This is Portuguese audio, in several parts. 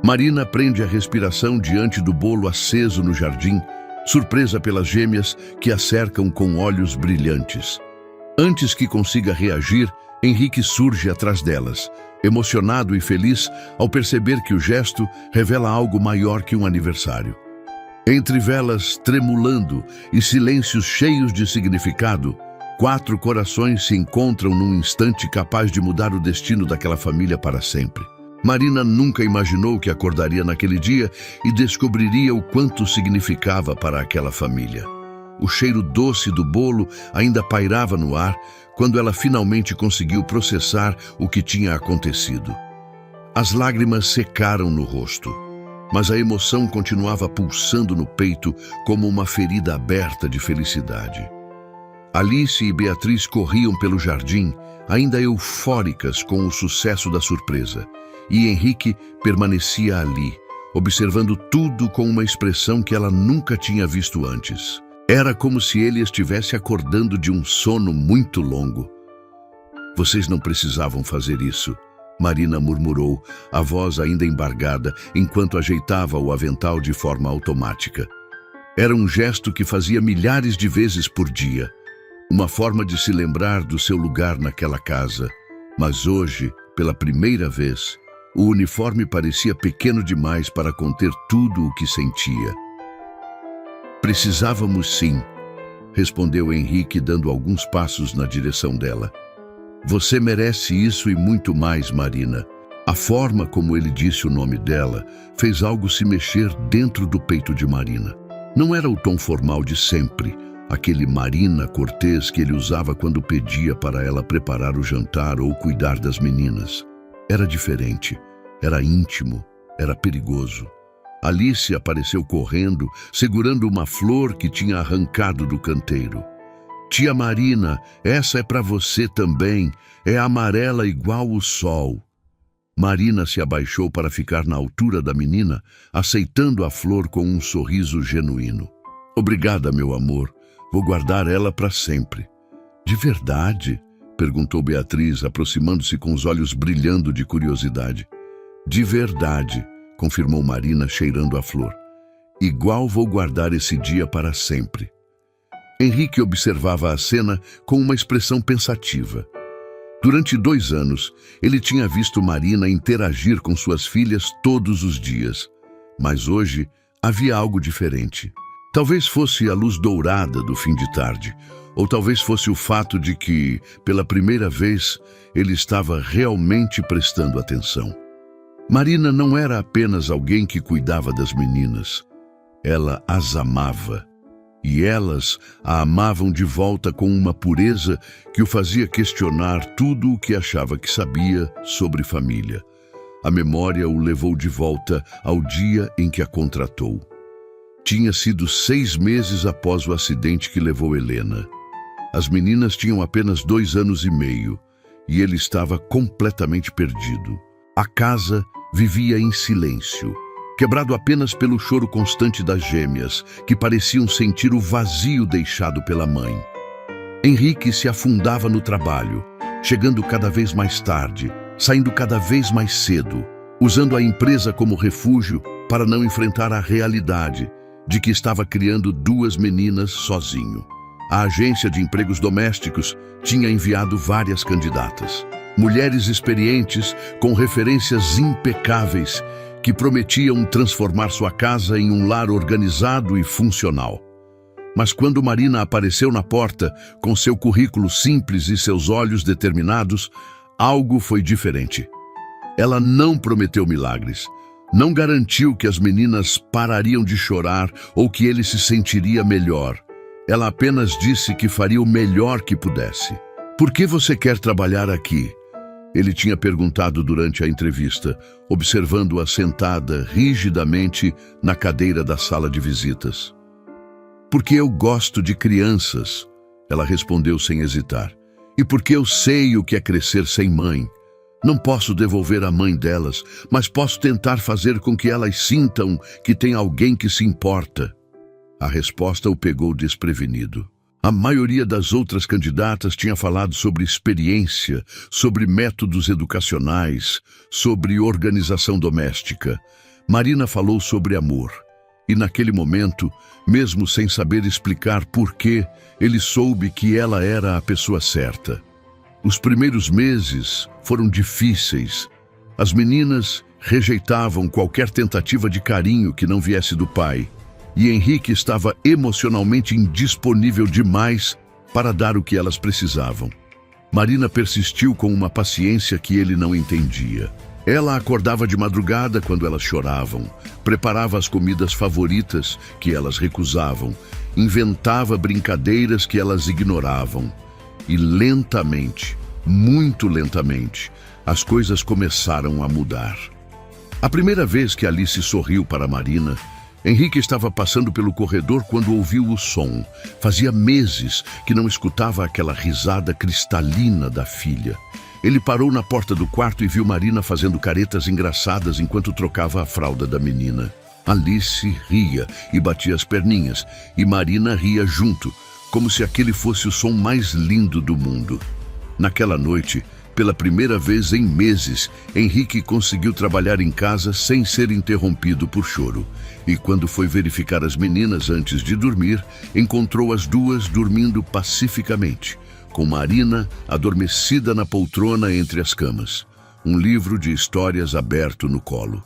Marina prende a respiração diante do bolo aceso no jardim, surpresa pelas gêmeas que a cercam com olhos brilhantes. Antes que consiga reagir, Henrique surge atrás delas, emocionado e feliz ao perceber que o gesto revela algo maior que um aniversário. Entre velas tremulando e silêncios cheios de significado, 4 corações se encontram num instante capaz de mudar o destino daquela família para sempre. Marina nunca imaginou que acordaria naquele dia e descobriria o quanto significava para aquela família. O cheiro doce do bolo ainda pairava no ar quando ela finalmente conseguiu processar o que tinha acontecido. As lágrimas secaram no rosto, mas a emoção continuava pulsando no peito como uma ferida aberta de felicidade. Alice e Beatriz corriam pelo jardim, ainda eufóricas com o sucesso da surpresa, e Henrique permanecia ali, observando tudo com uma expressão que ela nunca tinha visto antes. Era como se ele estivesse acordando de um sono muito longo. "Vocês não precisavam fazer isso", Marina murmurou, a voz ainda embargada, enquanto ajeitava o avental de forma automática. Era um gesto que fazia milhares de vezes por dia, uma forma de se lembrar do seu lugar naquela casa. Mas hoje, pela primeira vez, o uniforme parecia pequeno demais para conter tudo o que sentia. "Precisávamos sim", respondeu Henrique, dando alguns passos na direção dela. "Você merece isso e muito mais, Marina." A forma como ele disse o nome dela fez algo se mexer dentro do peito de Marina. Não era o tom formal de sempre, aquele Marina cortês que ele usava quando pedia para ela preparar o jantar ou cuidar das meninas. Era diferente, era íntimo, era perigoso. Alice apareceu correndo, segurando uma flor que tinha arrancado do canteiro. "Tia Marina, essa é para você também, é amarela igual o sol." Marina se abaixou para ficar na altura da menina, aceitando a flor com um sorriso genuíno. "Obrigada, meu amor. Vou guardar ela para sempre." "De verdade?" perguntou Beatriz, aproximando-se com os olhos brilhando de curiosidade. "De verdade", confirmou Marina, cheirando a flor. "Igual vou guardar esse dia para sempre." Henrique observava a cena com uma expressão pensativa. Durante 2 anos, ele tinha visto Marina interagir com suas filhas todos os dias. Mas hoje havia algo diferente. Talvez fosse a luz dourada do fim de tarde, ou talvez fosse o fato de que, pela primeira vez, ele estava realmente prestando atenção. Marina não era apenas alguém que cuidava das meninas. Ela as amava. E elas a amavam de volta com uma pureza que o fazia questionar tudo o que achava que sabia sobre família. A memória o levou de volta ao dia em que a contratou. Tinha sido 6 meses após o acidente que levou Helena. As meninas tinham apenas 2 anos e meio, e ele estava completamente perdido. A casa vivia em silêncio, quebrado apenas pelo choro constante das gêmeas, que pareciam sentir o vazio deixado pela mãe. Henrique se afundava no trabalho, chegando cada vez mais tarde, saindo cada vez mais cedo, usando a empresa como refúgio para não enfrentar a realidade de que estava criando 2 meninas sozinho. A agência de empregos domésticos tinha enviado várias candidatas. Mulheres experientes com referências impecáveis que prometiam transformar sua casa em um lar organizado e funcional. Mas quando Marina apareceu na porta, com seu currículo simples e seus olhos determinados, algo foi diferente. Ela não prometeu milagres. Não garantiu que as meninas parariam de chorar ou que ele se sentiria melhor. Ela apenas disse que faria o melhor que pudesse. "Por que você quer trabalhar aqui?" Ele tinha perguntado durante a entrevista, observando-a sentada rigidamente na cadeira da sala de visitas. "Porque eu gosto de crianças", ela respondeu sem hesitar. "E porque eu sei o que é crescer sem mãe. Não posso devolver a mãe delas, mas posso tentar fazer com que elas sintam que tem alguém que se importa." A resposta o pegou desprevenido. A maioria das outras candidatas tinha falado sobre experiência, sobre métodos educacionais, sobre organização doméstica. Marina falou sobre amor. E naquele momento, mesmo sem saber explicar por quê, ele soube que ela era a pessoa certa. Os primeiros meses foram difíceis. As meninas rejeitavam qualquer tentativa de carinho que não viesse do pai. E Henrique estava emocionalmente indisponível demais para dar o que elas precisavam. Marina persistiu com uma paciência que ele não entendia. Ela acordava de madrugada quando elas choravam, preparava as comidas favoritas que elas recusavam, inventava brincadeiras que elas ignoravam. E lentamente, muito lentamente, as coisas começaram a mudar. A primeira vez que Alice sorriu para Marina, Henrique estava passando pelo corredor quando ouviu o som. Fazia meses que não escutava aquela risada cristalina da filha. Ele parou na porta do quarto e viu Marina fazendo caretas engraçadas enquanto trocava a fralda da menina. Alice ria e batia as perninhas, e Marina ria junto, como se aquele fosse o som mais lindo do mundo. Naquela noite, pela primeira vez em meses, Henrique conseguiu trabalhar em casa sem ser interrompido por choro. E quando foi verificar as meninas antes de dormir, encontrou as duas dormindo pacificamente, com Marina adormecida na poltrona entre as camas, um livro de histórias aberto no colo.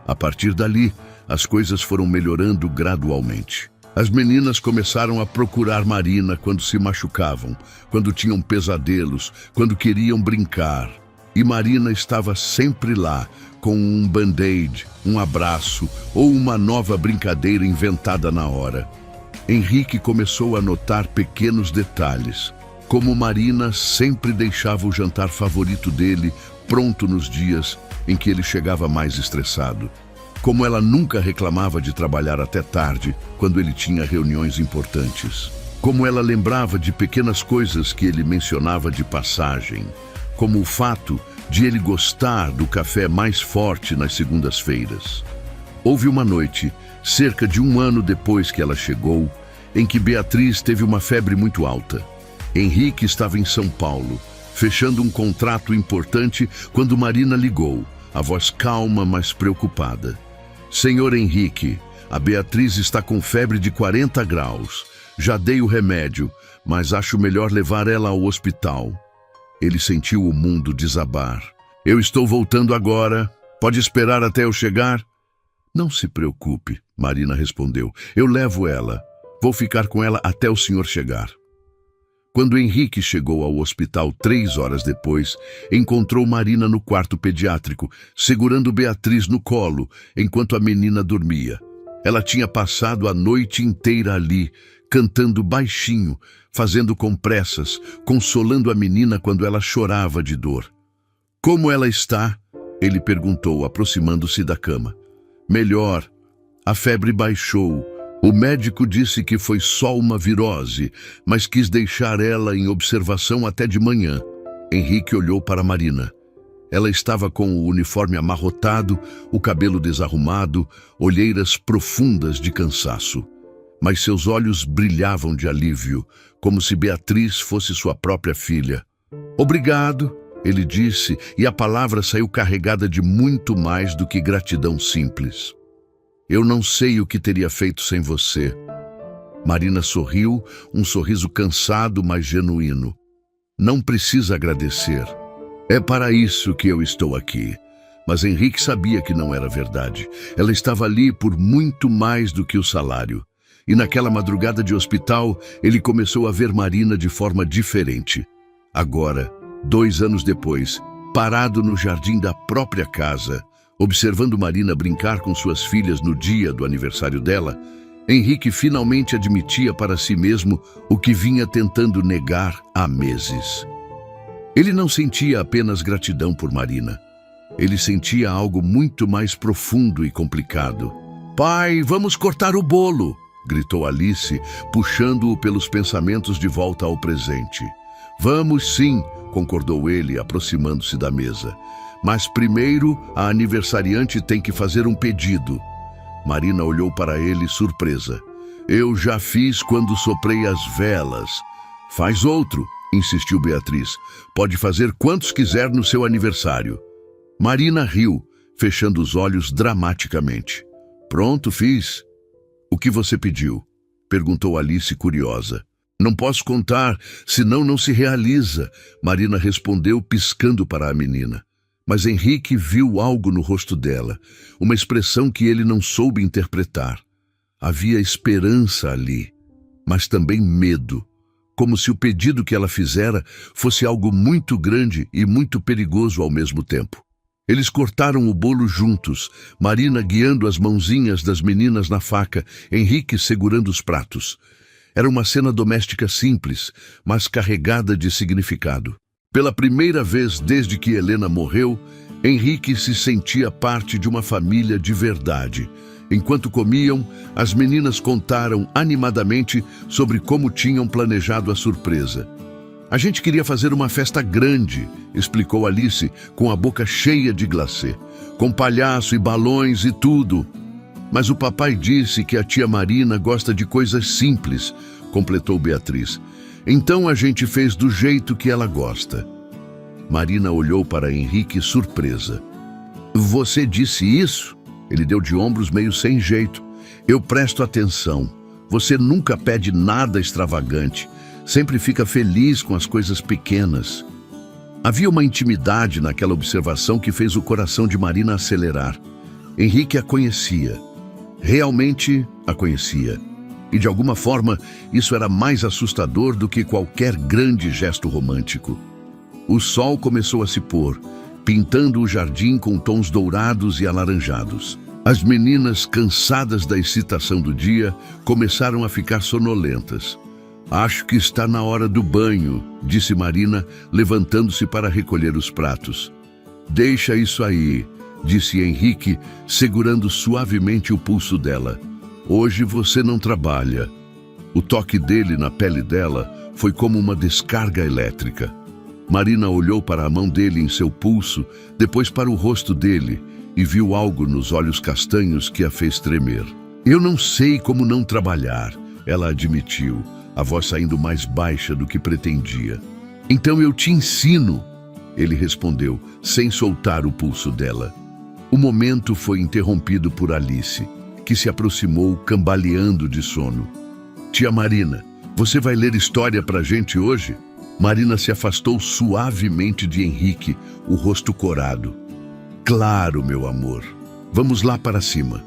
A partir dali, as coisas foram melhorando gradualmente. As meninas começaram a procurar Marina quando se machucavam, quando tinham pesadelos, quando queriam brincar. E Marina estava sempre lá, com um band-aid, um abraço ou uma nova brincadeira inventada na hora. Henrique começou a notar pequenos detalhes, como Marina sempre deixava o jantar favorito dele pronto nos dias em que ele chegava mais estressado. Como ela nunca reclamava de trabalhar até tarde, quando ele tinha reuniões importantes. Como ela lembrava de pequenas coisas que ele mencionava de passagem. Como o fato de ele gostar do café mais forte nas segundas-feiras. Houve uma noite, cerca de 1 ano depois que ela chegou, em que Beatriz teve uma febre muito alta. Henrique estava em São Paulo, fechando um contrato importante quando Marina ligou, a voz calma, mas preocupada. Senhor Henrique, a Beatriz está com febre de 40 graus. Já dei o remédio, mas acho melhor levar ela ao hospital. Ele sentiu o mundo desabar. Eu estou voltando agora. Pode esperar até eu chegar? Não se preocupe, Marina respondeu. Eu levo ela. Vou ficar com ela até o senhor chegar. Quando Henrique chegou ao hospital 3 horas depois, encontrou Marina no quarto pediátrico, segurando Beatriz no colo, enquanto a menina dormia. Ela tinha passado a noite inteira ali, cantando baixinho, fazendo compressas, consolando a menina quando ela chorava de dor. Como ela está? Ele perguntou, aproximando-se da cama. Melhor. A febre baixou. O médico disse que foi só uma virose, mas quis deixar ela em observação até de manhã. Henrique olhou para Marina. Ela estava com o uniforme amarrotado, o cabelo desarrumado, olheiras profundas de cansaço. Mas seus olhos brilhavam de alívio, como se Beatriz fosse sua própria filha. Obrigado, ele disse, e a palavra saiu carregada de muito mais do que gratidão simples. Eu não sei o que teria feito sem você. Marina sorriu, um sorriso cansado, mas genuíno. Não precisa agradecer. É para isso que eu estou aqui. Mas Henrique sabia que não era verdade. Ela estava ali por muito mais do que o salário. E naquela madrugada de hospital, ele começou a ver Marina de forma diferente. Agora, 2 anos depois, parado no jardim da própria casa, observando Marina brincar com suas filhas no dia do aniversário dela, Henrique finalmente admitia para si mesmo o que vinha tentando negar há meses. Ele não sentia apenas gratidão por Marina. Ele sentia algo muito mais profundo e complicado. Pai, vamos cortar o bolo! Gritou Alice, puxando-o pelos pensamentos de volta ao presente. Vamos sim, concordou ele, aproximando-se da mesa. Mas primeiro, a aniversariante tem que fazer um pedido. Marina olhou para ele surpresa. Eu já fiz quando soprei as velas. Faz outro, insistiu Beatriz. Pode fazer quantos quiser no seu aniversário. Marina riu, fechando os olhos dramaticamente. Pronto, fiz. O que você pediu? Perguntou Alice curiosa. Não posso contar, senão não se realiza, Marina respondeu piscando para a menina. Mas Henrique viu algo no rosto dela, uma expressão que ele não soube interpretar. Havia esperança ali, mas também medo, como se o pedido que ela fizera fosse algo muito grande e muito perigoso ao mesmo tempo. Eles cortaram o bolo juntos, Marina guiando as mãozinhas das meninas na faca, Henrique segurando os pratos. Era uma cena doméstica simples, mas carregada de significado. Pela primeira vez desde que Helena morreu, Henrique se sentia parte de uma família de verdade. Enquanto comiam, as meninas contaram animadamente sobre como tinham planejado a surpresa. A gente queria fazer uma festa grande, explicou Alice, com a boca cheia de glacê, com palhaço e balões e tudo. Mas o papai disse que a tia Marina gosta de coisas simples, completou Beatriz. Então a gente fez do jeito que ela gosta. Marina olhou para Henrique surpresa. Você disse isso? Ele deu de ombros meio sem jeito. Eu presto atenção. Você nunca pede nada extravagante. Sempre fica feliz com as coisas pequenas. Havia uma intimidade naquela observação que fez o coração de Marina acelerar. Henrique a conhecia. Realmente a conhecia. E de alguma forma, isso era mais assustador do que qualquer grande gesto romântico. O sol começou a se pôr, pintando o jardim com tons dourados e alaranjados. As meninas, cansadas da excitação do dia, começaram a ficar sonolentas. Acho que está na hora do banho, disse Marina, levantando-se para recolher os pratos. Deixa isso aí, disse Henrique, segurando suavemente o pulso dela. Hoje você não trabalha. O toque dele na pele dela foi como uma descarga elétrica. Marina olhou para a mão dele em seu pulso, depois para o rosto dele, e viu algo nos olhos castanhos que a fez tremer. Eu não sei como não trabalhar, ela admitiu, a voz saindo mais baixa do que pretendia. Então eu te ensino, ele respondeu, sem soltar o pulso dela. O momento foi interrompido por Alice, que se aproximou cambaleando de sono. Tia Marina, você vai ler história pra gente hoje? Marina se afastou suavemente de Henrique, o rosto corado. Claro, meu amor. Vamos lá para cima.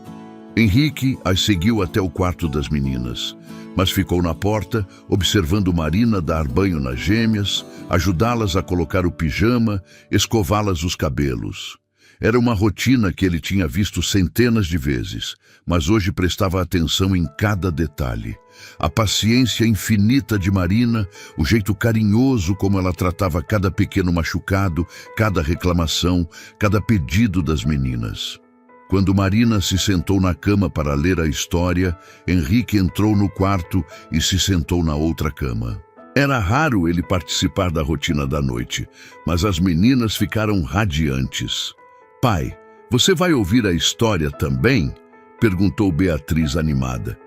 Henrique as seguiu até o quarto das meninas, mas ficou na porta, observando Marina dar banho nas gêmeas, ajudá-las a colocar o pijama, escová-las os cabelos. Era uma rotina que ele tinha visto centenas de vezes, mas hoje prestava atenção em cada detalhe. A paciência infinita de Marina, o jeito carinhoso como ela tratava cada pequeno machucado, cada reclamação, cada pedido das meninas. Quando Marina se sentou na cama para ler a história, Henrique entrou no quarto e se sentou na outra cama. Era raro ele participar da rotina da noite, mas as meninas ficaram radiantes. Pai, você vai ouvir a história também? Perguntou Beatriz animada.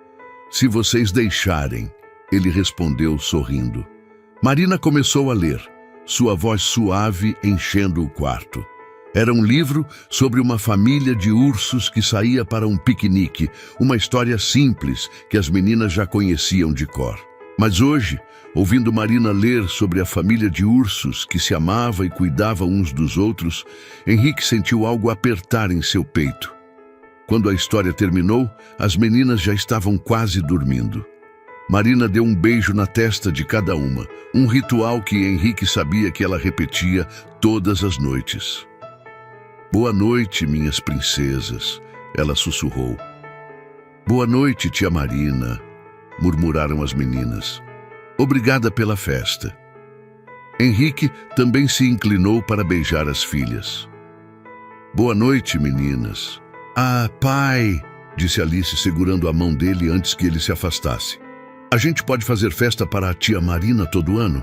Se vocês deixarem, ele respondeu sorrindo. Marina começou a ler, sua voz suave enchendo o quarto. Era um livro sobre uma família de ursos que saía para um piquenique, uma história simples que as meninas já conheciam de cor. Mas hoje, ouvindo Marina ler sobre a família de ursos que se amava e cuidava uns dos outros, Henrique sentiu algo apertar em seu peito. Quando a história terminou, as meninas já estavam quase dormindo. Marina deu um beijo na testa de cada uma, um ritual que Henrique sabia que ela repetia todas as noites. Boa noite, minhas princesas, ela sussurrou. Boa noite, tia Marina, murmuraram as meninas. Obrigada pela festa. Henrique também se inclinou para beijar as filhas. Boa noite, meninas. Ah, pai, disse Alice segurando a mão dele antes que ele se afastasse. A gente pode fazer festa para a tia Marina todo ano?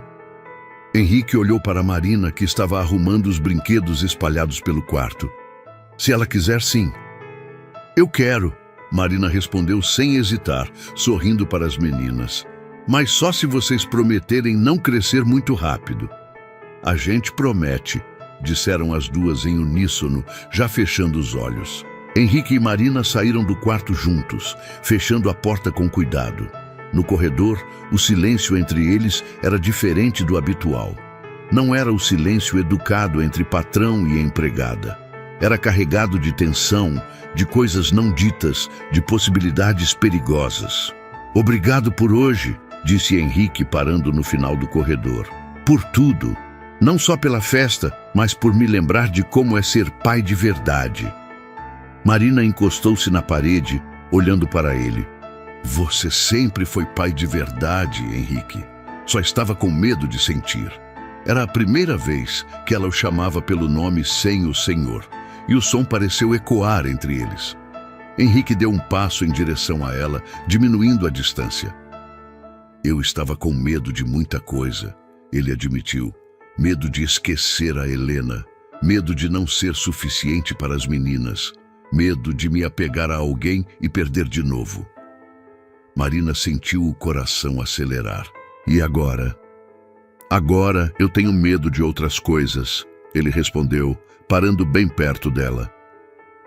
Henrique olhou para Marina, que estava arrumando os brinquedos espalhados pelo quarto. Se ela quiser, sim. Eu quero, Marina respondeu sem hesitar, sorrindo para as meninas. Mas só se vocês prometerem não crescer muito rápido. A gente promete, disseram as duas em uníssono, já fechando os olhos. Henrique e Marina saíram do quarto juntos, fechando a porta com cuidado. No corredor, o silêncio entre eles era diferente do habitual. Não era o silêncio educado entre patrão e empregada. Era carregado de tensão, de coisas não ditas, de possibilidades perigosas. "Obrigado por hoje", disse Henrique parando no final do corredor. "Por tudo. Não só pela festa, mas por me lembrar de como é ser pai de verdade." Marina encostou-se na parede, olhando para ele. "Você sempre foi pai de verdade, Henrique. Só estava com medo de sentir." Era a primeira vez que ela o chamava pelo nome sem o senhor, e o som pareceu ecoar entre eles. Henrique deu um passo em direção a ela, diminuindo a distância. "Eu estava com medo de muita coisa", ele admitiu. "Medo de esquecer a Helena, medo de não ser suficiente para as meninas, medo de me apegar a alguém e perder de novo." Marina sentiu o coração acelerar. "E agora?" "Agora eu tenho medo de outras coisas", ele respondeu, parando bem perto dela.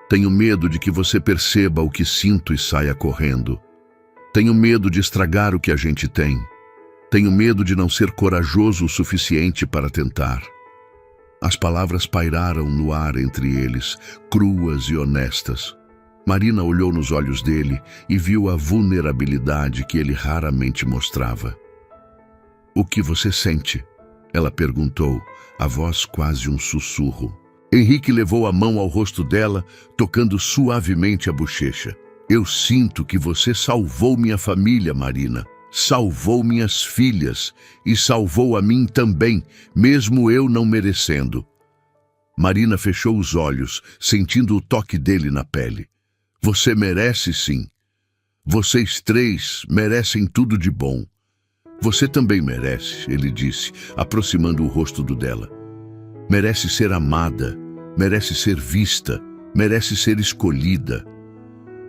"Tenho medo de que você perceba o que sinto e saia correndo. Tenho medo de estragar o que a gente tem. Tenho medo de não ser corajoso o suficiente para tentar." As palavras pairaram no ar entre eles, cruas e honestas. Marina olhou nos olhos dele e viu a vulnerabilidade que ele raramente mostrava. "O que você sente?" ela perguntou, a voz quase um sussurro. Henrique levou a mão ao rosto dela, tocando suavemente a bochecha. "Eu sinto que você salvou minha família, Marina. Salvou minhas filhas e salvou a mim também, mesmo eu não merecendo." Marina fechou os olhos, sentindo o toque dele na pele. "Você merece sim. Vocês três merecem tudo de bom." "Você também merece", ele disse, aproximando o rosto do dela. "Merece ser amada, merece ser vista, merece ser escolhida."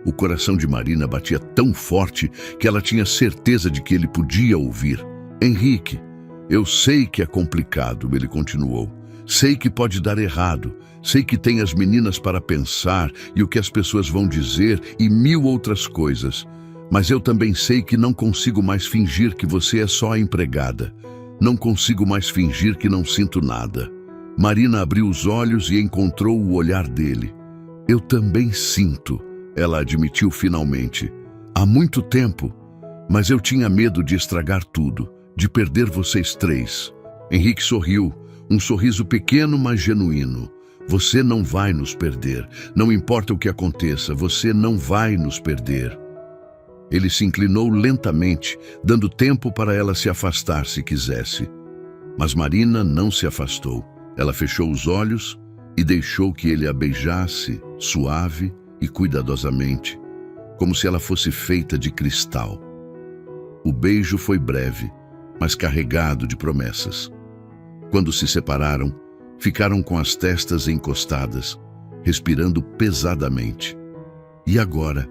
O coração de Marina batia tão forte que ela tinha certeza de que ele podia ouvir. "Henrique, eu sei que é complicado", ele continuou. "Sei que pode dar errado. Sei que tem as meninas para pensar e o que as pessoas vão dizer e 1000 outras coisas. Mas eu também sei que não consigo mais fingir que você é só a empregada. Não consigo mais fingir que não sinto nada." Marina abriu os olhos e encontrou o olhar dele. "Eu também sinto", ela admitiu finalmente. "Há muito tempo, mas eu tinha medo de estragar tudo, de perder vocês três." Henrique sorriu, um sorriso pequeno, mas genuíno. "Você não vai nos perder. Não importa o que aconteça, você não vai nos perder." Ele se inclinou lentamente, dando tempo para ela se afastar se quisesse. Mas Marina não se afastou. Ela fechou os olhos e deixou que ele a beijasse, suave e cuidadosamente, como se ela fosse feita de cristal. O beijo foi breve, mas carregado de promessas. Quando se separaram, ficaram com as testas encostadas, respirando pesadamente. "E agora?",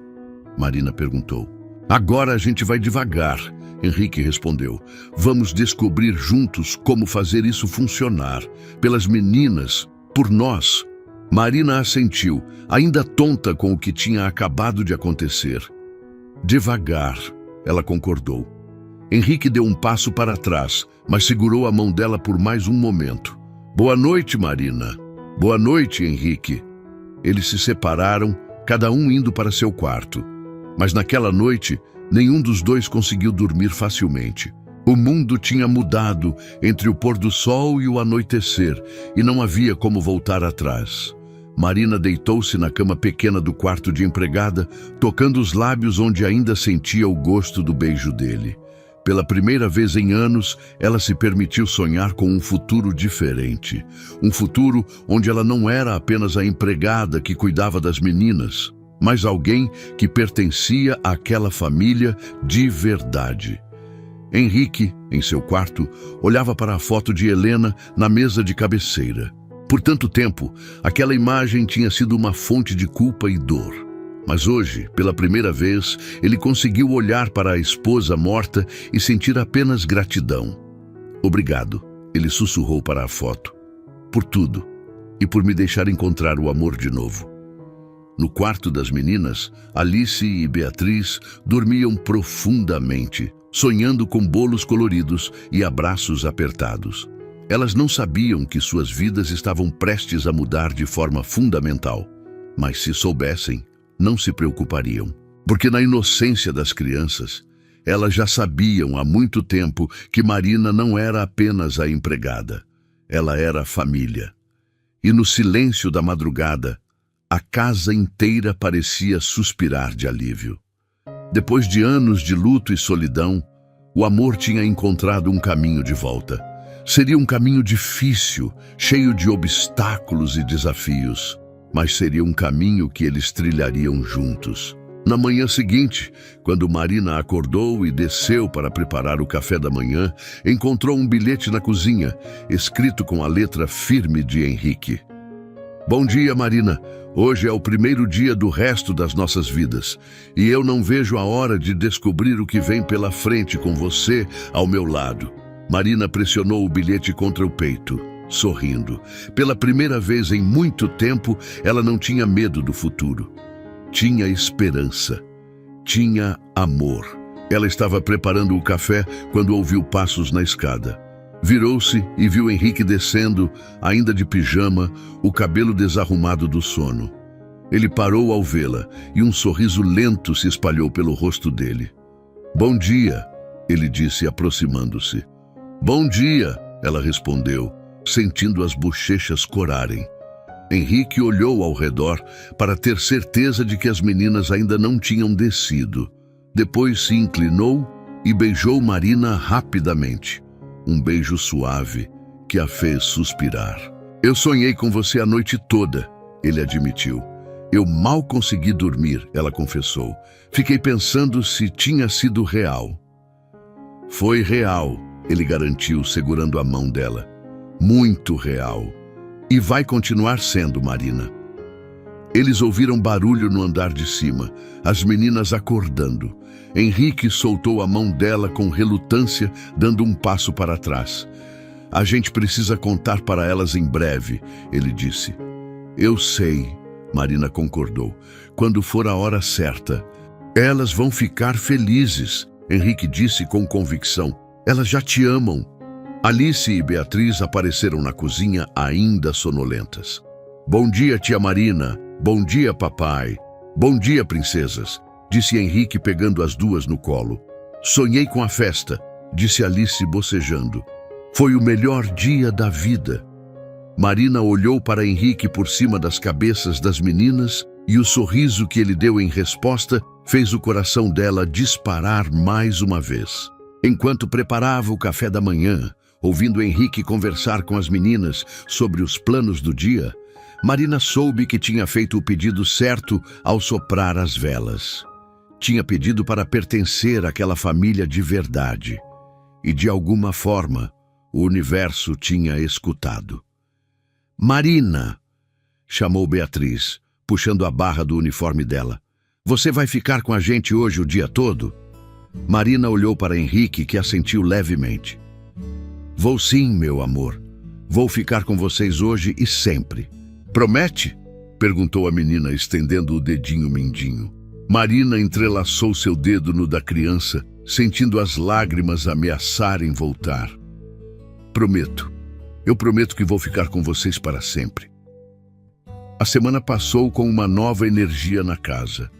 Marina perguntou. "Agora a gente vai devagar", Henrique respondeu. "Vamos descobrir juntos como fazer isso funcionar. Pelas meninas, por nós." Marina assentiu, ainda tonta com o que tinha acabado de acontecer. "Devagar", ela concordou. Henrique deu um passo para trás, mas segurou a mão dela por mais um momento. "Boa noite, Marina." "Boa noite, Henrique." Eles se separaram, cada um indo para seu quarto. Mas naquela noite, nenhum dos dois conseguiu dormir facilmente. O mundo tinha mudado entre o pôr do sol e o anoitecer, e não havia como voltar atrás. Marina deitou-se na cama pequena do quarto de empregada, tocando os lábios onde ainda sentia o gosto do beijo dele. Pela primeira vez em anos, ela se permitiu sonhar com um futuro diferente. Um futuro onde ela não era apenas a empregada que cuidava das meninas, mas alguém que pertencia àquela família de verdade. Henrique, em seu quarto, olhava para a foto de Helena na mesa de cabeceira. Por tanto tempo, aquela imagem tinha sido uma fonte de culpa e dor. Mas hoje, pela primeira vez, ele conseguiu olhar para a esposa morta e sentir apenas gratidão. "Obrigado", ele sussurrou para a foto. "Por tudo. e por me deixar encontrar o amor de novo. No quarto das meninas, Alice e Beatriz dormiam profundamente, sonhando com bolos coloridos e abraços apertados. Elas não sabiam que suas vidas estavam prestes a mudar de forma fundamental, mas se soubessem, não se preocupariam. Porque na inocência das crianças, elas já sabiam há muito tempo que Marina não era apenas a empregada, ela era a família. E no silêncio da madrugada, a casa inteira parecia suspirar de alívio. Depois de anos de luto e solidão, o amor tinha encontrado um caminho de volta. Seria um caminho difícil, cheio de obstáculos e desafios, mas seria um caminho que eles trilhariam juntos. Na manhã seguinte, quando Marina acordou e desceu para preparar o café da manhã, encontrou um bilhete na cozinha, escrito com a letra firme de Henrique. Bom dia, Marina. Hoje é o primeiro dia do resto das nossas vidas, e eu não vejo a hora de descobrir o que vem pela frente com você ao meu lado. Marina pressionou o bilhete contra o peito, sorrindo. Pela primeira vez em muito tempo, ela não tinha medo do futuro. Tinha esperança. Tinha amor. Ela estava preparando o café quando ouviu passos na escada. Virou-se e viu Henrique descendo, ainda de pijama, o cabelo desarrumado do sono. Ele parou ao vê-la e um sorriso lento se espalhou pelo rosto dele. Bom dia, ele disse, aproximando-se. Bom dia, ela respondeu, sentindo as bochechas corarem. Henrique olhou ao redor para ter certeza de que as meninas ainda não tinham descido. Depois se inclinou e beijou Marina rapidamente. Um beijo suave que a fez suspirar. Eu sonhei com você a noite toda, ele admitiu. Eu mal consegui dormir, ela confessou. Fiquei pensando se tinha sido real. Foi real, ele garantiu, segurando a mão dela. Muito real. E vai continuar sendo, Marina. Eles ouviram barulho no andar de cima, as meninas acordando. Henrique soltou a mão dela com relutância, dando um passo para trás. A gente precisa contar para elas em breve, ele disse. Eu sei, Marina concordou. Quando for a hora certa. Elas vão ficar felizes, Henrique disse com convicção. Elas já te amam. Alice e Beatriz apareceram na cozinha ainda sonolentas. Bom dia, tia Marina. Bom dia, papai. Bom dia, princesas, disse Henrique pegando as duas no colo. Sonhei com a festa, disse Alice bocejando. Foi o melhor dia da vida. Marina olhou para Henrique por cima das cabeças das meninas e o sorriso que ele deu em resposta fez o coração dela disparar mais uma vez. Enquanto preparava o café da manhã, ouvindo Henrique conversar com as meninas sobre os planos do dia, Marina soube que tinha feito o pedido certo ao soprar as velas. Tinha pedido para pertencer àquela família de verdade. E de alguma forma, o universo tinha escutado. Marina, chamou Beatriz, puxando a barra do uniforme dela. Você vai ficar com a gente hoje o dia todo? Marina olhou para Henrique, que assentiu levemente. Vou sim, meu amor. Vou ficar com vocês hoje e sempre. Promete? Perguntou a menina, estendendo o dedinho mindinho. Marina entrelaçou seu dedo no da criança, sentindo as lágrimas ameaçarem voltar. Prometo. Eu prometo que vou ficar com vocês para sempre. A semana passou com uma nova energia na casa.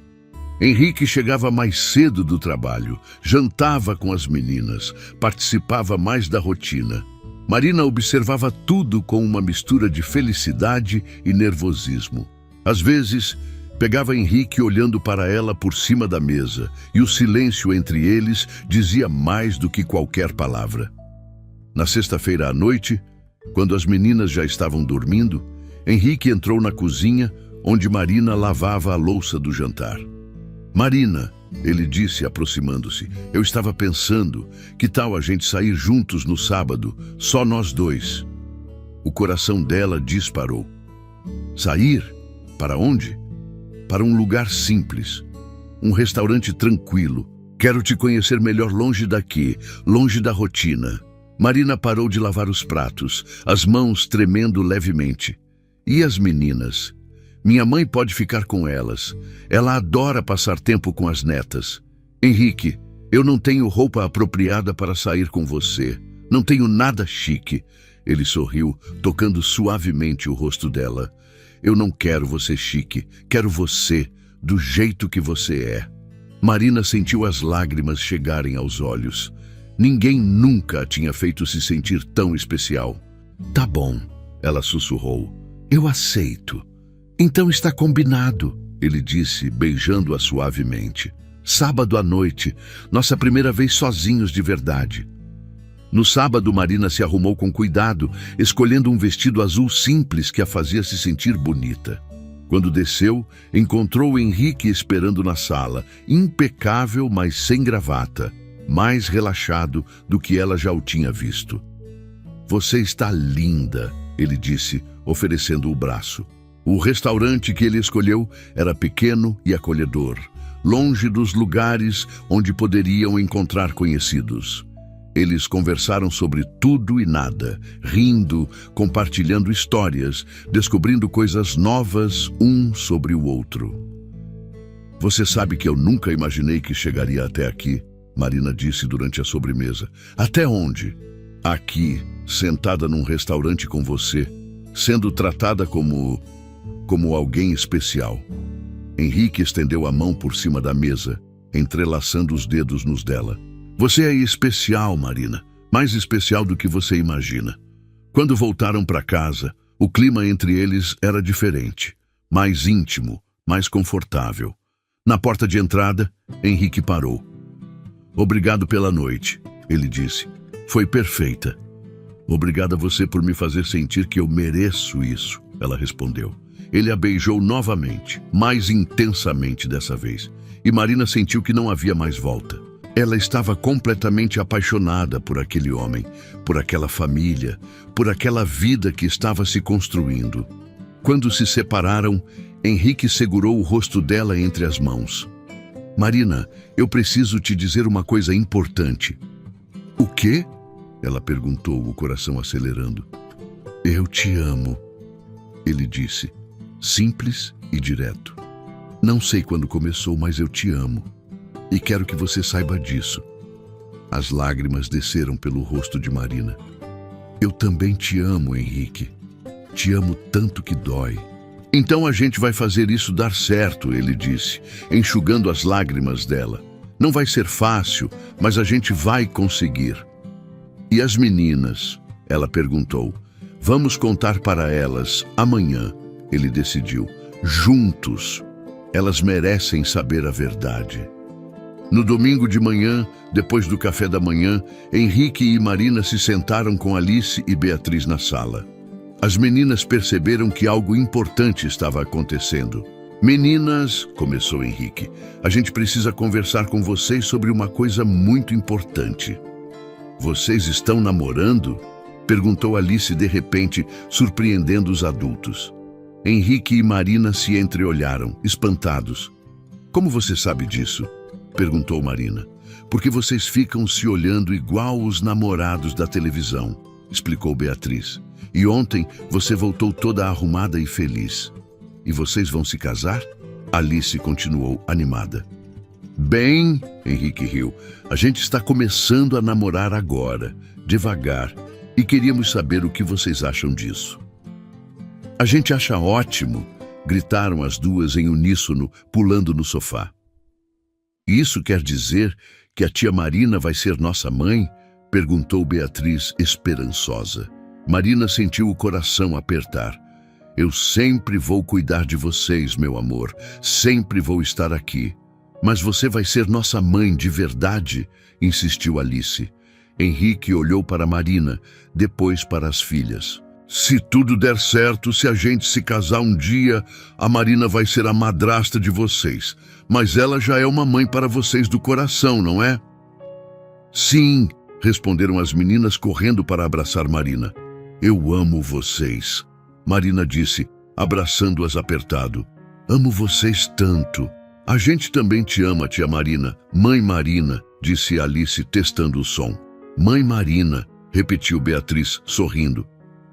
Henrique chegava mais cedo do trabalho, jantava com as meninas, participava mais da rotina. Marina observava tudo com uma mistura de felicidade e nervosismo. Às vezes, pegava Henrique olhando para ela por cima da mesa, e o silêncio entre eles dizia mais do que qualquer palavra. Na sexta-feira à noite, quando as meninas já estavam dormindo, Henrique entrou na cozinha, onde Marina lavava a louça do jantar. Marina, ele disse aproximando-se, eu estava pensando, que tal a gente sair juntos no sábado, só nós dois? O coração dela disparou. Sair? Para onde? Para um lugar simples, um restaurante tranquilo. Quero te conhecer melhor longe daqui, longe da rotina. Marina parou de lavar os pratos, as mãos tremendo levemente. E as meninas? Minha mãe pode ficar com elas. Ela adora passar tempo com as netas. Henrique, eu não tenho roupa apropriada para sair com você. Não tenho nada chique. Ele sorriu, tocando suavemente o rosto dela. Eu não quero você chique. Quero você, do jeito que você é. Marina sentiu as lágrimas chegarem aos olhos. Ninguém nunca a tinha feito se sentir tão especial. Tá bom, ela sussurrou. Eu aceito. Então está combinado, ele disse, beijando-a suavemente. Sábado à noite, nossa primeira vez sozinhos de verdade. No sábado, Marina se arrumou com cuidado, escolhendo um vestido azul simples que a fazia se sentir bonita. Quando desceu, encontrou Henrique esperando na sala, impecável, mas sem gravata, mais relaxado do que ela já o tinha visto. Você está linda, ele disse, oferecendo o braço. O restaurante que ele escolheu era pequeno e acolhedor, longe dos lugares onde poderiam encontrar conhecidos. Eles conversaram sobre tudo e nada, rindo, compartilhando histórias, descobrindo coisas novas um sobre o outro. Você sabe que eu nunca imaginei que chegaria até aqui, Marina disse durante a sobremesa. Até onde? Aqui, sentada num restaurante com você, sendo tratada como alguém especial. Henrique estendeu a mão por cima da mesa, entrelaçando os dedos nos dela. Você é especial, Marina, mais especial do que você imagina. Quando voltaram para casa, o clima entre eles era diferente, mais íntimo, mais confortável. Na porta de entrada, Henrique parou. Obrigado pela noite, ele disse. Foi perfeita. Obrigado a você por me fazer sentir que eu mereço isso, ela respondeu. Ele a beijou novamente, mais intensamente dessa vez, e Marina sentiu que não havia mais volta. Ela estava completamente apaixonada por aquele homem, por aquela família, por aquela vida que estava se construindo. Quando se separaram, Henrique segurou o rosto dela entre as mãos. Marina, eu preciso te dizer uma coisa importante. O quê? Ela perguntou, o coração acelerando. Eu te amo, ele disse, simples e direto. Não sei quando começou, mas eu te amo. E quero que você saiba disso. As lágrimas desceram pelo rosto de Marina. Eu também te amo, Henrique. Te amo tanto que dói. Então a gente vai fazer isso dar certo, ele disse, enxugando as lágrimas dela. Não vai ser fácil, mas a gente vai conseguir. E as meninas? Ela perguntou. Vamos contar para elas amanhã, ele decidiu. Juntos. Elas merecem saber a verdade. No domingo de manhã, depois do café da manhã, Henrique e Marina se sentaram com Alice e Beatriz na sala. As meninas perceberam que algo importante estava acontecendo. Meninas, começou Henrique, a gente precisa conversar com vocês sobre uma coisa muito importante. Vocês estão namorando? Perguntou Alice de repente, surpreendendo os adultos. Henrique e Marina se entreolharam, espantados. Como você sabe disso? Perguntou Marina. Porque vocês ficam se olhando igual os namorados da televisão, explicou Beatriz. E ontem você voltou toda arrumada e feliz. E vocês vão se casar? Alice continuou animada. Bem, Henrique riu, a gente está começando a namorar agora, devagar, e queríamos saber o que vocês acham disso. A gente acha ótimo, gritaram as duas em uníssono, pulando no sofá. Isso quer dizer que a tia Marina vai ser nossa mãe? Perguntou Beatriz, esperançosa. Marina sentiu o coração apertar. Eu sempre vou cuidar de vocês, meu amor. Sempre vou estar aqui. Mas você vai ser nossa mãe de verdade? Insistiu Alice. Henrique olhou para Marina, depois para as filhas. Se tudo der certo, se a gente se casar um dia, a Marina vai ser a madrasta de vocês. Mas ela já é uma mãe para vocês do coração, não é? Sim, responderam as meninas correndo para abraçar Marina. Eu amo vocês, Marina disse, abraçando-as apertado. Amo vocês tanto. A gente também te ama, tia Marina. Mãe Marina, disse Alice, testando o som. Mãe Marina, repetiu Beatriz, sorrindo.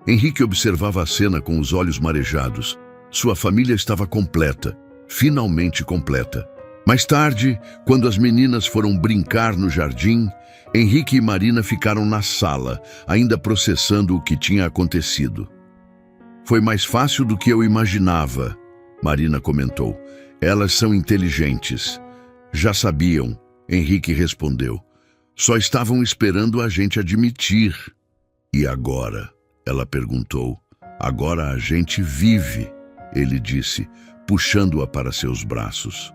Henrique observava a cena com os olhos marejados. Sua família estava completa, finalmente completa. Mais tarde, quando as meninas foram brincar no jardim, Henrique e Marina ficaram na sala, ainda processando o que tinha acontecido. Foi mais fácil do que eu imaginava, Marina comentou. Elas são inteligentes. Já sabiam, Henrique respondeu. Só estavam esperando a gente admitir. E agora? Ela perguntou. Agora a gente vive, ele disse, puxando-a para seus braços.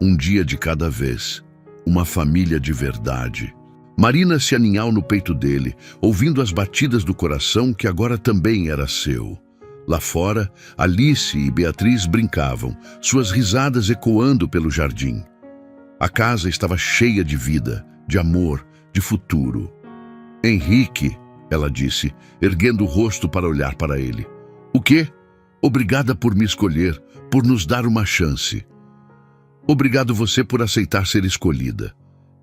Um dia de cada vez, uma família de verdade. Marina se aninhou no peito dele, ouvindo as batidas do coração que agora também era seu. Lá fora, Alice e Beatriz brincavam, suas risadas ecoando pelo jardim. A casa estava cheia de vida, de amor, de futuro. Henrique, ela disse, erguendo o rosto para olhar para ele. O quê? Obrigada por me escolher, por nos dar uma chance. Obrigado você por aceitar ser escolhida.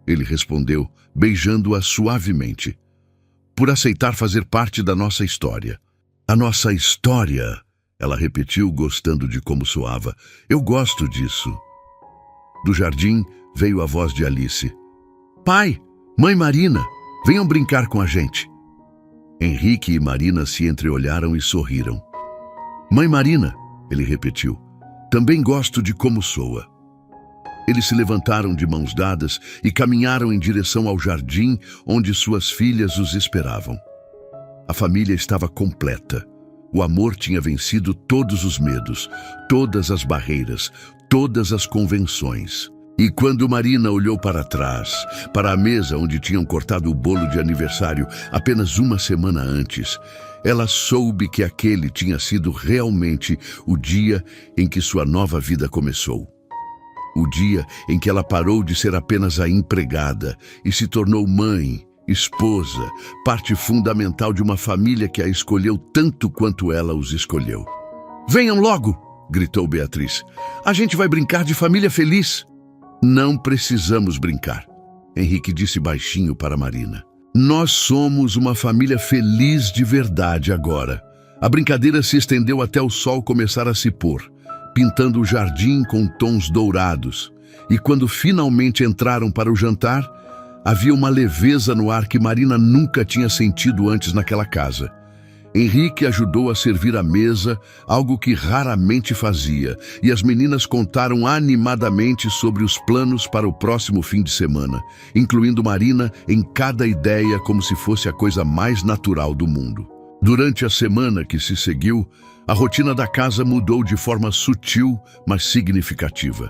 Ele respondeu, beijando-a suavemente. Por aceitar fazer parte da nossa história. A nossa história, ela repetiu, gostando de como soava. Eu gosto disso. Do jardim veio a voz de Alice. Pai, mãe Marina, venham brincar com a gente. Henrique e Marina se entreolharam e sorriram. Mãe Marina, ele repetiu, também gosto de como soa. Eles se levantaram de mãos dadas e caminharam em direção ao jardim onde suas filhas os esperavam. A família estava completa. O amor tinha vencido todos os medos, todas as barreiras, todas as convenções. E quando Marina olhou para trás, para a mesa onde tinham cortado o bolo de aniversário apenas uma semana antes, ela soube que aquele tinha sido realmente o dia em que sua nova vida começou. O dia em que ela parou de ser apenas a empregada e se tornou mãe, esposa, parte fundamental de uma família que a escolheu tanto quanto ela os escolheu. Venham logo, gritou Beatriz. A gente vai brincar de família feliz. Não precisamos brincar, Henrique disse baixinho para Marina. Nós somos uma família feliz de verdade agora. A brincadeira se estendeu até o sol começar a se pôr, pintando o jardim com tons dourados. E quando finalmente entraram para o jantar, havia uma leveza no ar que Marina nunca tinha sentido antes naquela casa. Henrique ajudou a servir a mesa, algo que raramente fazia, e as meninas contaram animadamente sobre os planos para o próximo fim de semana, incluindo Marina em cada ideia como se fosse a coisa mais natural do mundo. Durante a semana que se seguiu, a rotina da casa mudou de forma sutil, mas significativa.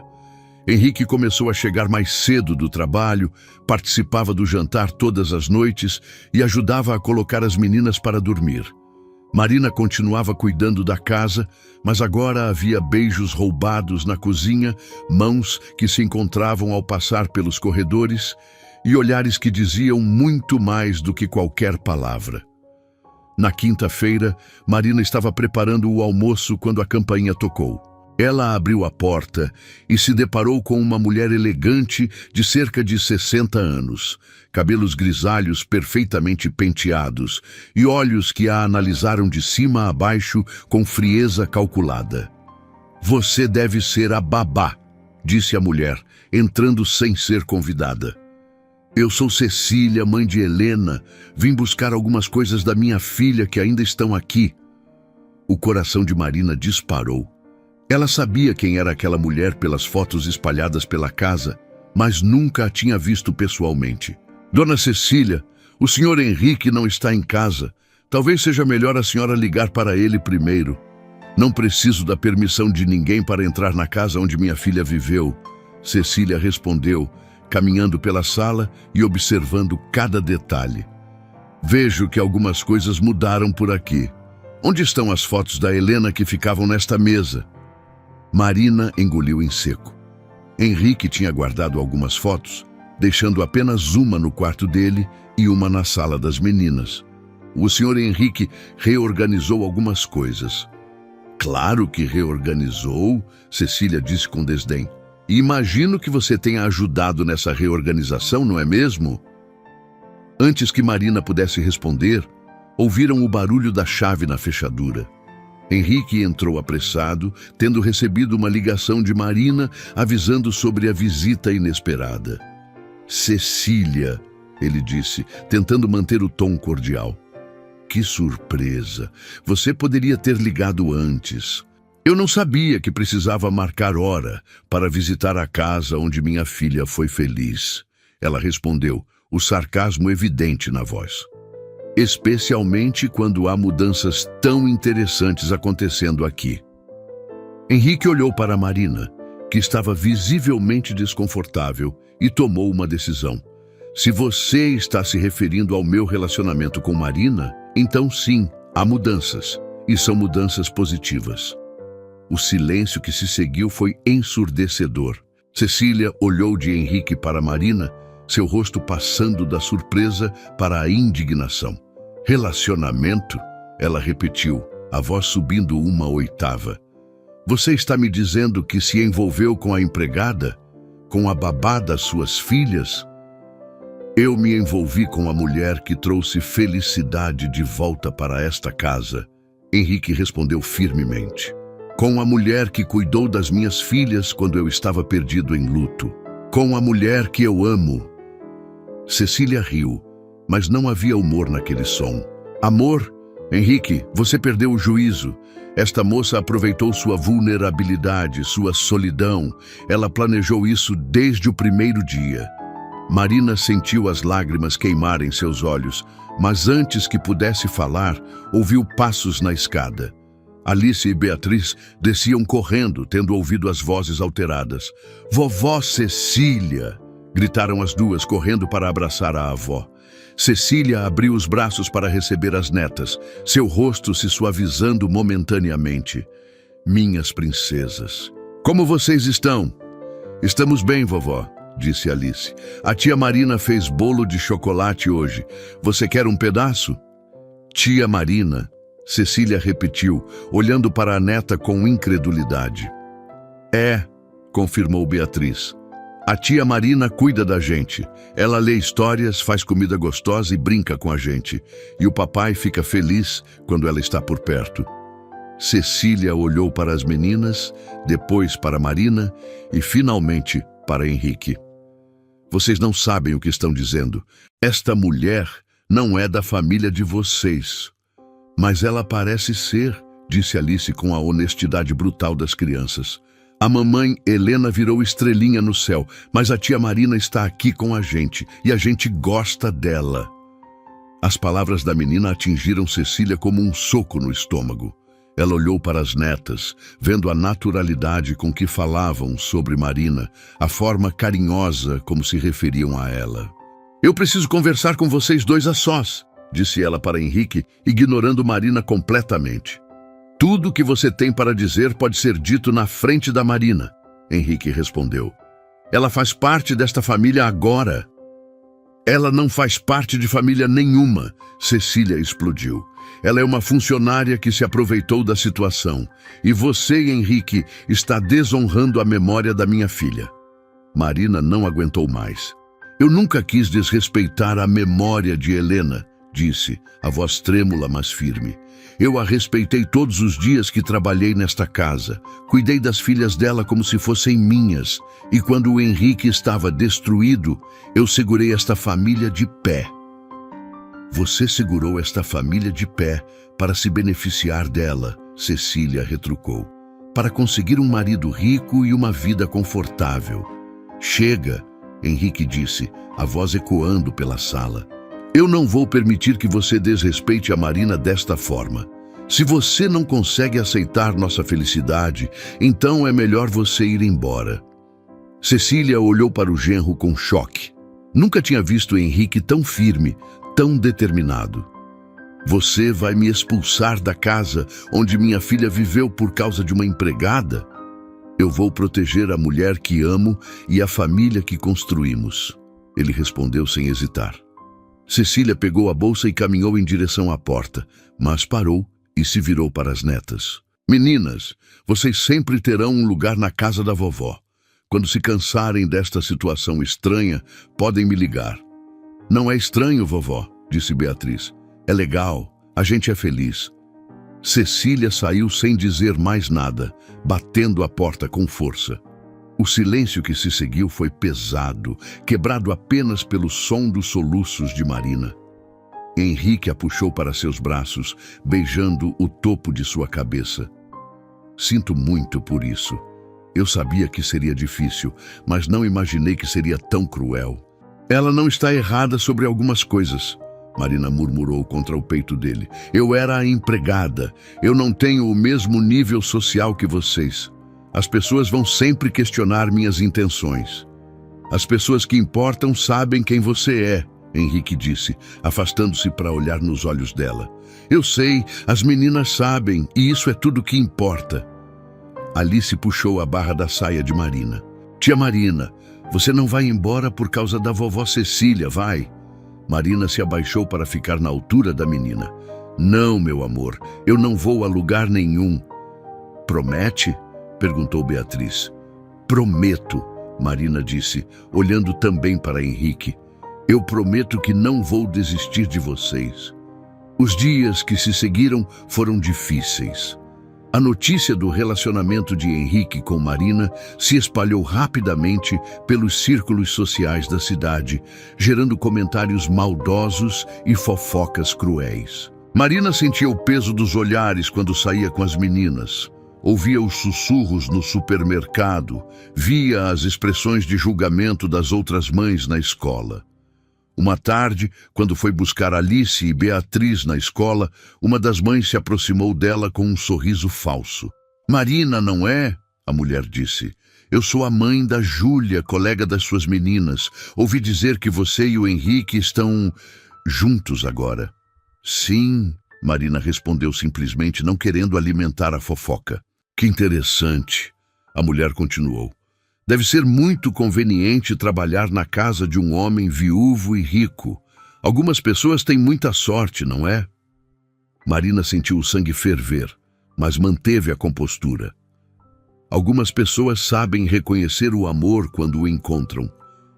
Henrique começou a chegar mais cedo do trabalho, participava do jantar todas as noites e ajudava a colocar as meninas para dormir. Marina continuava cuidando da casa, mas agora havia beijos roubados na cozinha, mãos que se encontravam ao passar pelos corredores e olhares que diziam muito mais do que qualquer palavra. Na quinta-feira, Marina estava preparando o almoço quando a campainha tocou. Ela abriu a porta e se deparou com uma mulher elegante de cerca de 60 anos, cabelos grisalhos perfeitamente penteados e olhos que a analisaram de cima a baixo com frieza calculada. Você deve ser a babá, disse a mulher, entrando sem ser convidada. Eu sou Cecília, mãe de Helena. Vim buscar algumas coisas da minha filha que ainda estão aqui. O coração de Marina disparou. Ela sabia quem era aquela mulher pelas fotos espalhadas pela casa, mas nunca a tinha visto pessoalmente. Dona Cecília, o senhor Henrique não está em casa. Talvez seja melhor a senhora ligar para ele primeiro. Não preciso da permissão de ninguém para entrar na casa onde minha filha viveu. Cecília respondeu, caminhando pela sala e observando cada detalhe. Vejo que algumas coisas mudaram por aqui. Onde estão as fotos da Helena que ficavam nesta mesa? Marina engoliu em seco. Henrique tinha guardado algumas fotos, deixando apenas uma no quarto dele e uma na sala das meninas. O senhor Henrique reorganizou algumas coisas. Claro que reorganizou, Cecília disse com desdém. E imagino que você tenha ajudado nessa reorganização, não é mesmo? Antes que Marina pudesse responder, ouviram o barulho da chave na fechadura. Henrique entrou apressado, tendo recebido uma ligação de Marina avisando sobre a visita inesperada. Cecília, ele disse, tentando manter o tom cordial. Que surpresa! Você poderia ter ligado antes. Eu não sabia que precisava marcar hora para visitar a casa onde minha filha foi feliz. Ela respondeu, o sarcasmo evidente na voz. Especialmente quando há mudanças tão interessantes acontecendo aqui. Henrique olhou para Marina, que estava visivelmente desconfortável, e tomou uma decisão. Se você está se referindo ao meu relacionamento com Marina, então sim, há mudanças, e são mudanças positivas. O silêncio que se seguiu foi ensurdecedor. Cecília olhou de Henrique para Marina, seu rosto passando da surpresa para a indignação. Relacionamento? Ela repetiu, a voz subindo uma oitava. Você está me dizendo que se envolveu com a empregada? Com a babá das suas filhas? Eu me envolvi com a mulher que trouxe felicidade de volta para esta casa. Henrique respondeu firmemente. Com a mulher que cuidou das minhas filhas quando eu estava perdido em luto. Com a mulher que eu amo. Cecília riu, mas não havia humor naquele som. Amor? Henrique, você perdeu o juízo. Esta moça aproveitou sua vulnerabilidade, sua solidão. Ela planejou isso desde o primeiro dia. Marina sentiu as lágrimas queimarem seus olhos, mas antes que pudesse falar, ouviu passos na escada. Alice e Beatriz desciam correndo, tendo ouvido as vozes alteradas. Vovó Cecília! Gritaram as duas, correndo para abraçar a avó. Cecília abriu os braços para receber as netas, seu rosto se suavizando momentaneamente. Minhas princesas. Como vocês estão? Estamos bem, vovó, disse Alice. A tia Marina fez bolo de chocolate hoje. Você quer um pedaço? Tia Marina, Cecília repetiu, olhando para a neta com incredulidade. É, confirmou Beatriz. A tia Marina cuida da gente. Ela lê histórias, faz comida gostosa e brinca com a gente. E o papai fica feliz quando ela está por perto. Cecília olhou para as meninas, depois para Marina e finalmente para Henrique. Vocês não sabem o que estão dizendo. Esta mulher não é da família de vocês. Mas ela parece ser, disse Alice com a honestidade brutal das crianças. A mamãe Helena virou estrelinha no céu, mas a tia Marina está aqui com a gente e a gente gosta dela. As palavras da menina atingiram Cecília como um soco no estômago. Ela olhou para as netas, vendo a naturalidade com que falavam sobre Marina, a forma carinhosa como se referiam a ela. Eu preciso conversar com vocês dois a sós, disse ela para Henrique, ignorando Marina completamente. Tudo o que você tem para dizer pode ser dito na frente da Marina, Henrique respondeu. Ela faz parte desta família agora. Ela não faz parte de família nenhuma, Cecília explodiu. Ela é uma funcionária que se aproveitou da situação. E você, Henrique, está desonrando a memória da minha filha. Marina não aguentou mais. Eu nunca quis desrespeitar a memória de Helena, disse, a voz trêmula, mas firme. Eu a respeitei todos os dias que trabalhei nesta casa. Cuidei das filhas dela como se fossem minhas. E quando o Henrique estava destruído, eu segurei esta família de pé. Você segurou esta família de pé para se beneficiar dela, Cecília retrucou. Para conseguir um marido rico e uma vida confortável. Chega, Henrique disse, a voz ecoando pela sala. Eu não vou permitir que você desrespeite a Marina desta forma. Se você não consegue aceitar nossa felicidade, então é melhor você ir embora. Cecília olhou para o genro com choque. Nunca tinha visto Henrique tão firme, tão determinado. Você vai me expulsar da casa onde minha filha viveu por causa de uma empregada? Eu vou proteger a mulher que amo e a família que construímos. Ele respondeu sem hesitar. Cecília pegou a bolsa e caminhou em direção à porta, mas parou e se virou para as netas. Meninas, vocês sempre terão um lugar na casa da vovó. Quando se cansarem desta situação estranha, podem me ligar. Não é estranho, vovó, disse Beatriz. É legal. A gente é feliz. Cecília saiu sem dizer mais nada, batendo a porta com força. O silêncio que se seguiu foi pesado, quebrado apenas pelo som dos soluços de Marina. Henrique a puxou para seus braços, beijando o topo de sua cabeça. Sinto muito por isso. Eu sabia que seria difícil, mas não imaginei que seria tão cruel. Ela não está errada sobre algumas coisas, Marina murmurou contra o peito dele. Eu era a empregada. Eu não tenho o mesmo nível social que vocês. As pessoas vão sempre questionar minhas intenções. As pessoas que importam sabem quem você é, Henrique disse, afastando-se para olhar nos olhos dela. Eu sei, as meninas sabem, e isso é tudo que importa. Alice puxou a barra da saia de Marina. Tia Marina, você não vai embora por causa da vovó Cecília, vai? Marina se abaixou para ficar na altura da menina. Não, meu amor, eu não vou a lugar nenhum. Promete? Perguntou Beatriz. Prometo, Marina disse, olhando também para Henrique. Eu prometo que não vou desistir de vocês. Os dias que se seguiram foram difíceis. A notícia do relacionamento de Henrique com Marina se espalhou rapidamente pelos círculos sociais da cidade, gerando comentários maldosos e fofocas cruéis. Marina sentia o peso dos olhares quando saía com as meninas. Ouvia os sussurros no supermercado, via as expressões de julgamento das outras mães na escola. Uma tarde, quando foi buscar Alice e Beatriz na escola, uma das mães se aproximou dela com um sorriso falso. Marina, não é? A mulher disse. Eu sou a mãe da Júlia, colega das suas meninas. Ouvi dizer que você e o Henrique estão juntos agora. Sim, Marina respondeu simplesmente, não querendo alimentar a fofoca. Que interessante, a mulher continuou. Deve ser muito conveniente trabalhar na casa de um homem viúvo e rico. Algumas pessoas têm muita sorte, não é? Marina sentiu o sangue ferver, mas manteve a compostura. Algumas pessoas sabem reconhecer o amor quando o encontram.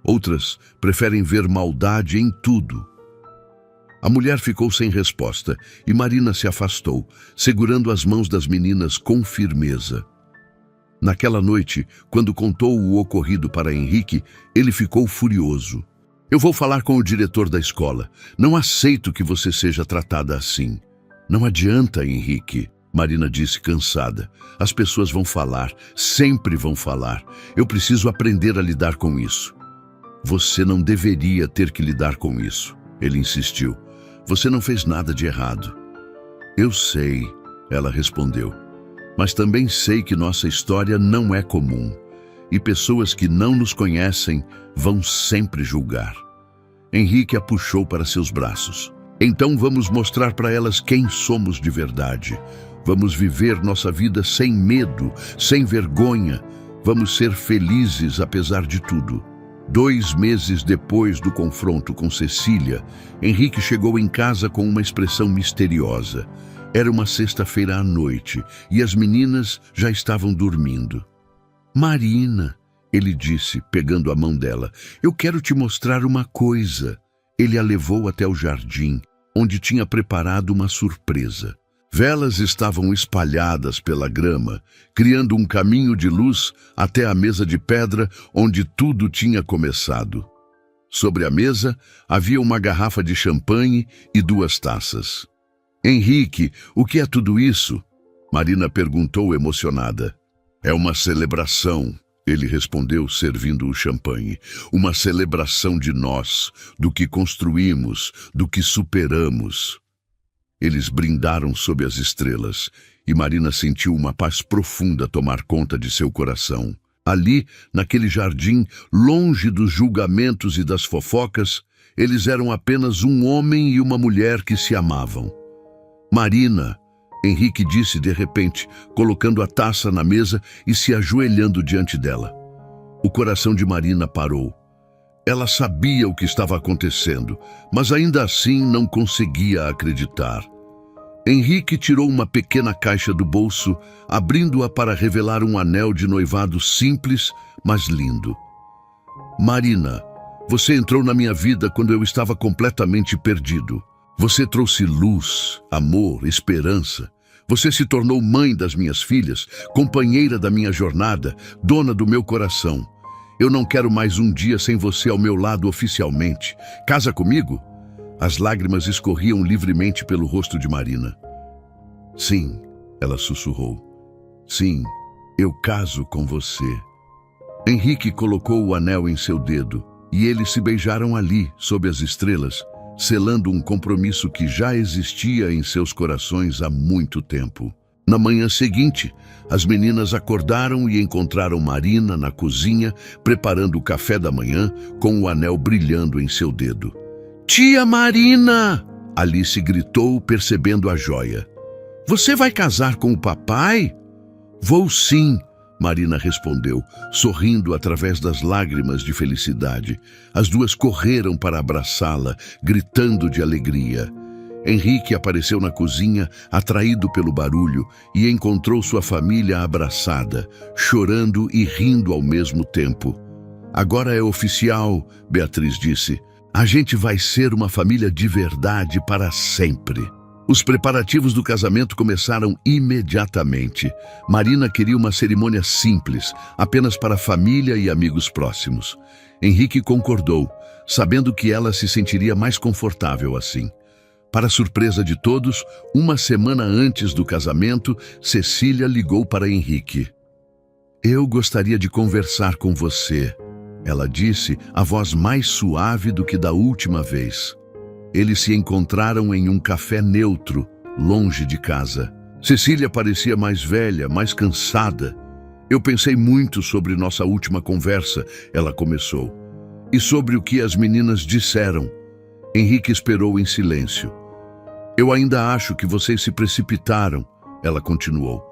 Outras preferem ver maldade em tudo. A mulher ficou sem resposta e Marina se afastou, segurando as mãos das meninas com firmeza. Naquela noite, quando contou o ocorrido para Henrique, ele ficou furioso. Eu vou falar com o diretor da escola. Não aceito que você seja tratada assim. Não adianta, Henrique, Marina disse cansada. As pessoas vão falar, sempre vão falar. Eu preciso aprender a lidar com isso. Você não deveria ter que lidar com isso, ele insistiu. Você não fez nada de errado. Eu sei, ela respondeu. Mas também sei que nossa história não é comum, e pessoas que não nos conhecem vão sempre julgar. Henrique a puxou para seus braços. Então vamos mostrar para elas quem somos de verdade. Vamos viver nossa vida sem medo, sem vergonha. Vamos ser felizes apesar de tudo. 2 meses depois do confronto com Cecília, Henrique chegou em casa com uma expressão misteriosa. Era uma sexta-feira à noite e as meninas já estavam dormindo. Marina, ele disse, pegando a mão dela, eu quero te mostrar uma coisa. Ele a levou até o jardim, onde tinha preparado uma surpresa. Velas estavam espalhadas pela grama, criando um caminho de luz até a mesa de pedra onde tudo tinha começado. Sobre a mesa havia uma garrafa de champanhe e 2 taças. Henrique, o que é tudo isso? Marina perguntou emocionada. É uma celebração, ele respondeu, servindo o champanhe. Uma celebração de nós, do que construímos, do que superamos. Eles brindaram sob as estrelas, e Marina sentiu uma paz profunda tomar conta de seu coração. Ali, naquele jardim, longe dos julgamentos e das fofocas, eles eram apenas um homem e uma mulher que se amavam. Marina, Henrique disse de repente, colocando a taça na mesa e se ajoelhando diante dela. O coração de Marina parou. Ela sabia o que estava acontecendo, mas ainda assim não conseguia acreditar. Henrique tirou uma pequena caixa do bolso, abrindo-a para revelar um anel de noivado simples, mas lindo. Marina, você entrou na minha vida quando eu estava completamente perdido. Você trouxe luz, amor, esperança. Você se tornou mãe das minhas filhas, companheira da minha jornada, dona do meu coração. Eu não quero mais um dia sem você ao meu lado oficialmente. Casa comigo? As lágrimas escorriam livremente pelo rosto de Marina. Sim, ela sussurrou. Sim, eu caso com você. Henrique colocou o anel em seu dedo e eles se beijaram ali, sob as estrelas, selando um compromisso que já existia em seus corações há muito tempo. Na manhã seguinte, as meninas acordaram e encontraram Marina na cozinha, preparando o café da manhã com o anel brilhando em seu dedo. Tia Marina! Alice gritou, percebendo a joia. Você vai casar com o papai? Vou sim, Marina respondeu, sorrindo através das lágrimas de felicidade. As duas correram para abraçá-la, gritando de alegria. Henrique apareceu na cozinha, atraído pelo barulho, e encontrou sua família abraçada, chorando e rindo ao mesmo tempo. Agora é oficial, Beatriz disse. A gente vai ser uma família de verdade para sempre. Os preparativos do casamento começaram imediatamente. Marina queria uma cerimônia simples, apenas para a família e amigos próximos. Henrique concordou, sabendo que ela se sentiria mais confortável assim. Para surpresa de todos, uma semana antes do casamento, Cecília ligou para Henrique. Eu gostaria de conversar com você, ela disse, a voz mais suave do que da última vez. Eles se encontraram em um café neutro, longe de casa. Cecília parecia mais velha, mais cansada. Eu pensei muito sobre nossa última conversa, ela começou. E sobre o que as meninas disseram. Henrique esperou em silêncio. Eu ainda acho que vocês se precipitaram, ela continuou.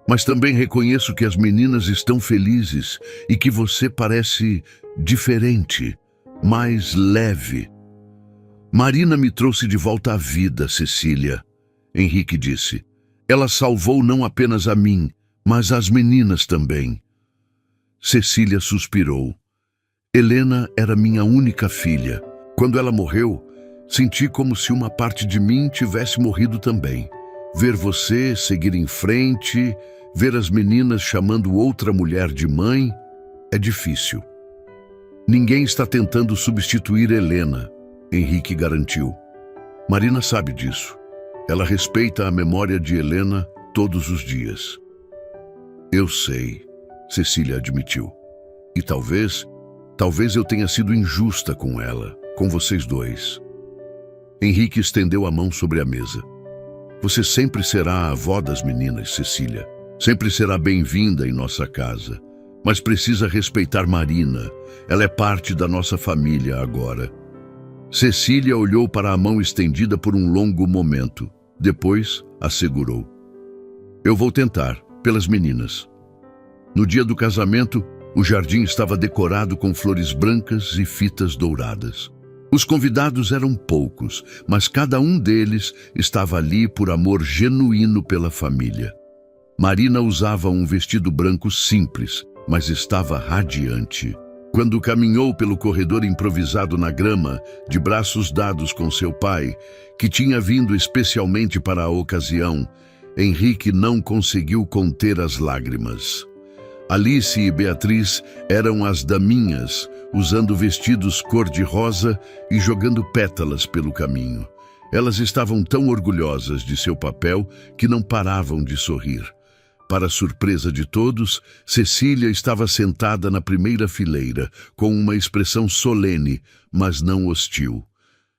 Mas também reconheço que as meninas estão felizes e que você parece diferente, mais leve. Marina me trouxe de volta à vida, Cecília, Henrique disse. Ela salvou não apenas a mim, mas as meninas também. Cecília suspirou. Helena era minha única filha. Quando ela morreu, senti como se uma parte de mim tivesse morrido também. Ver você seguir em frente, ver as meninas chamando outra mulher de mãe, é difícil. Ninguém está tentando substituir Helena, Henrique garantiu. Marina sabe disso. Ela respeita a memória de Helena todos os dias. Eu sei, Cecília admitiu. E talvez eu tenha sido injusta com ela, com vocês dois. Henrique estendeu a mão sobre a mesa. Você sempre será a avó das meninas, Cecília. Sempre será bem-vinda em nossa casa. Mas precisa respeitar Marina. Ela é parte da nossa família agora. Cecília olhou para a mão estendida por um longo momento. Depois, assegurou. Eu vou tentar, pelas meninas. No dia do casamento, o jardim estava decorado com flores brancas e fitas douradas. Os convidados eram poucos, mas cada um deles estava ali por amor genuíno pela família. Marina usava um vestido branco simples, mas estava radiante. Quando caminhou pelo corredor improvisado na grama, de braços dados com seu pai, que tinha vindo especialmente para a ocasião, Henrique não conseguiu conter as lágrimas. Alice e Beatriz eram as daminhas, usando vestidos cor-de-rosa e jogando pétalas pelo caminho. Elas estavam tão orgulhosas de seu papel que não paravam de sorrir. Para surpresa de todos, Cecília estava sentada na primeira fileira, com uma expressão solene, mas não hostil.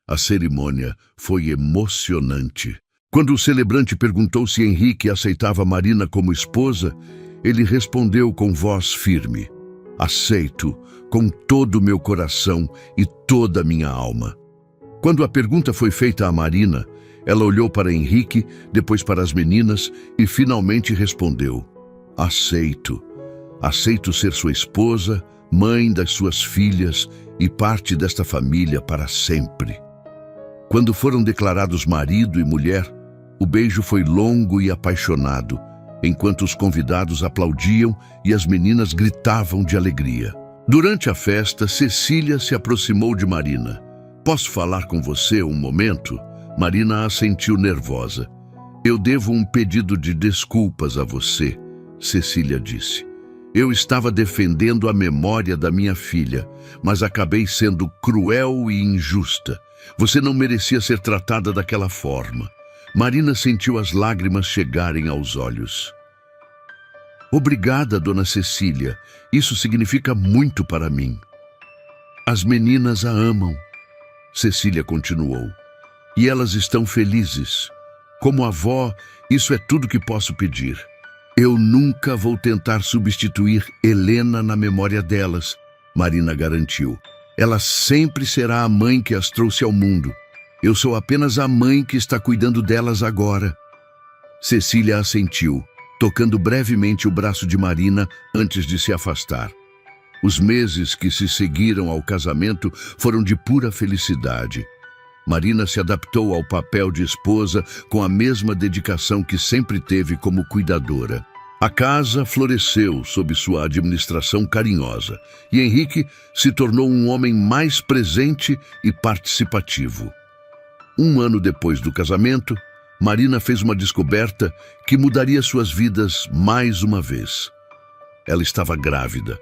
A cerimônia foi emocionante. Quando o celebrante perguntou se Henrique aceitava Marina como esposa, ele respondeu com voz firme: aceito, com todo o meu coração e toda a minha alma. Quando a pergunta foi feita a Marina, ela olhou para Henrique, depois para as meninas e finalmente respondeu: aceito. Aceito ser sua esposa, mãe das suas filhas e parte desta família para sempre. Quando foram declarados marido e mulher, o beijo foi longo e apaixonado, enquanto os convidados aplaudiam e as meninas gritavam de alegria. Durante a festa, Cecília se aproximou de Marina. Posso falar com você um momento? Marina assentiu nervosa. Eu devo um pedido de desculpas a você, Cecília disse. Eu estava defendendo a memória da minha filha, mas acabei sendo cruel e injusta. Você não merecia ser tratada daquela forma. Marina sentiu as lágrimas chegarem aos olhos. Obrigada, dona Cecília. Isso significa muito para mim. As meninas a amam, Cecília continuou. E elas estão felizes. Como avó, isso é tudo que posso pedir. Eu nunca vou tentar substituir Helena na memória delas, Marina garantiu. Ela sempre será a mãe que as trouxe ao mundo. Eu sou apenas a mãe que está cuidando delas agora. Cecília assentiu, tocando brevemente o braço de Marina antes de se afastar. Os meses que se seguiram ao casamento foram de pura felicidade. Marina se adaptou ao papel de esposa com a mesma dedicação que sempre teve como cuidadora. A casa floresceu sob sua administração carinhosa e Henrique se tornou um homem mais presente e participativo. Um ano depois do casamento, Marina fez uma descoberta que mudaria suas vidas mais uma vez. Ela estava grávida.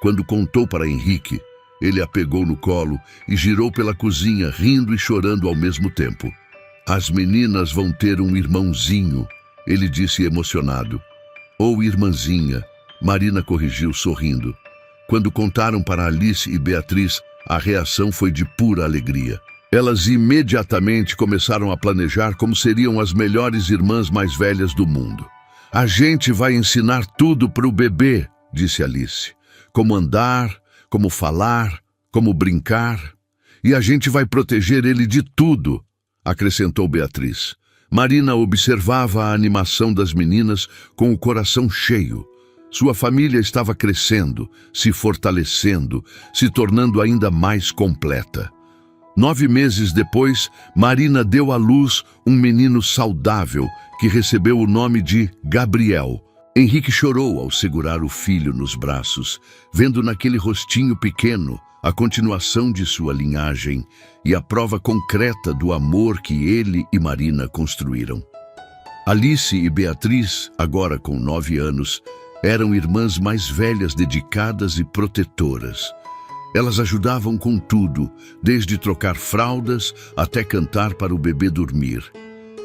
Quando contou para Henrique, ele a pegou no colo e girou pela cozinha, rindo e chorando ao mesmo tempo. As meninas vão ter um irmãozinho, ele disse emocionado. Ou irmãzinha, Marina corrigiu sorrindo. Quando contaram para Alice e Beatriz, a reação foi de pura alegria. Elas imediatamente começaram a planejar como seriam as melhores irmãs mais velhas do mundo. A gente vai ensinar tudo para o bebê, disse Alice. Como andar, como falar, como brincar. E a gente vai proteger ele de tudo, acrescentou Beatriz. Marina observava a animação das meninas com o coração cheio. Sua família estava crescendo, se fortalecendo, se tornando ainda mais completa. 9 meses depois, Marina deu à luz um menino saudável que recebeu o nome de Gabriel. Henrique chorou ao segurar o filho nos braços, vendo naquele rostinho pequeno a continuação de sua linhagem e a prova concreta do amor que ele e Marina construíram. Alice e Beatriz, agora com 9 anos, eram irmãs mais velhas, dedicadas e protetoras. Elas ajudavam com tudo, desde trocar fraldas até cantar para o bebê dormir.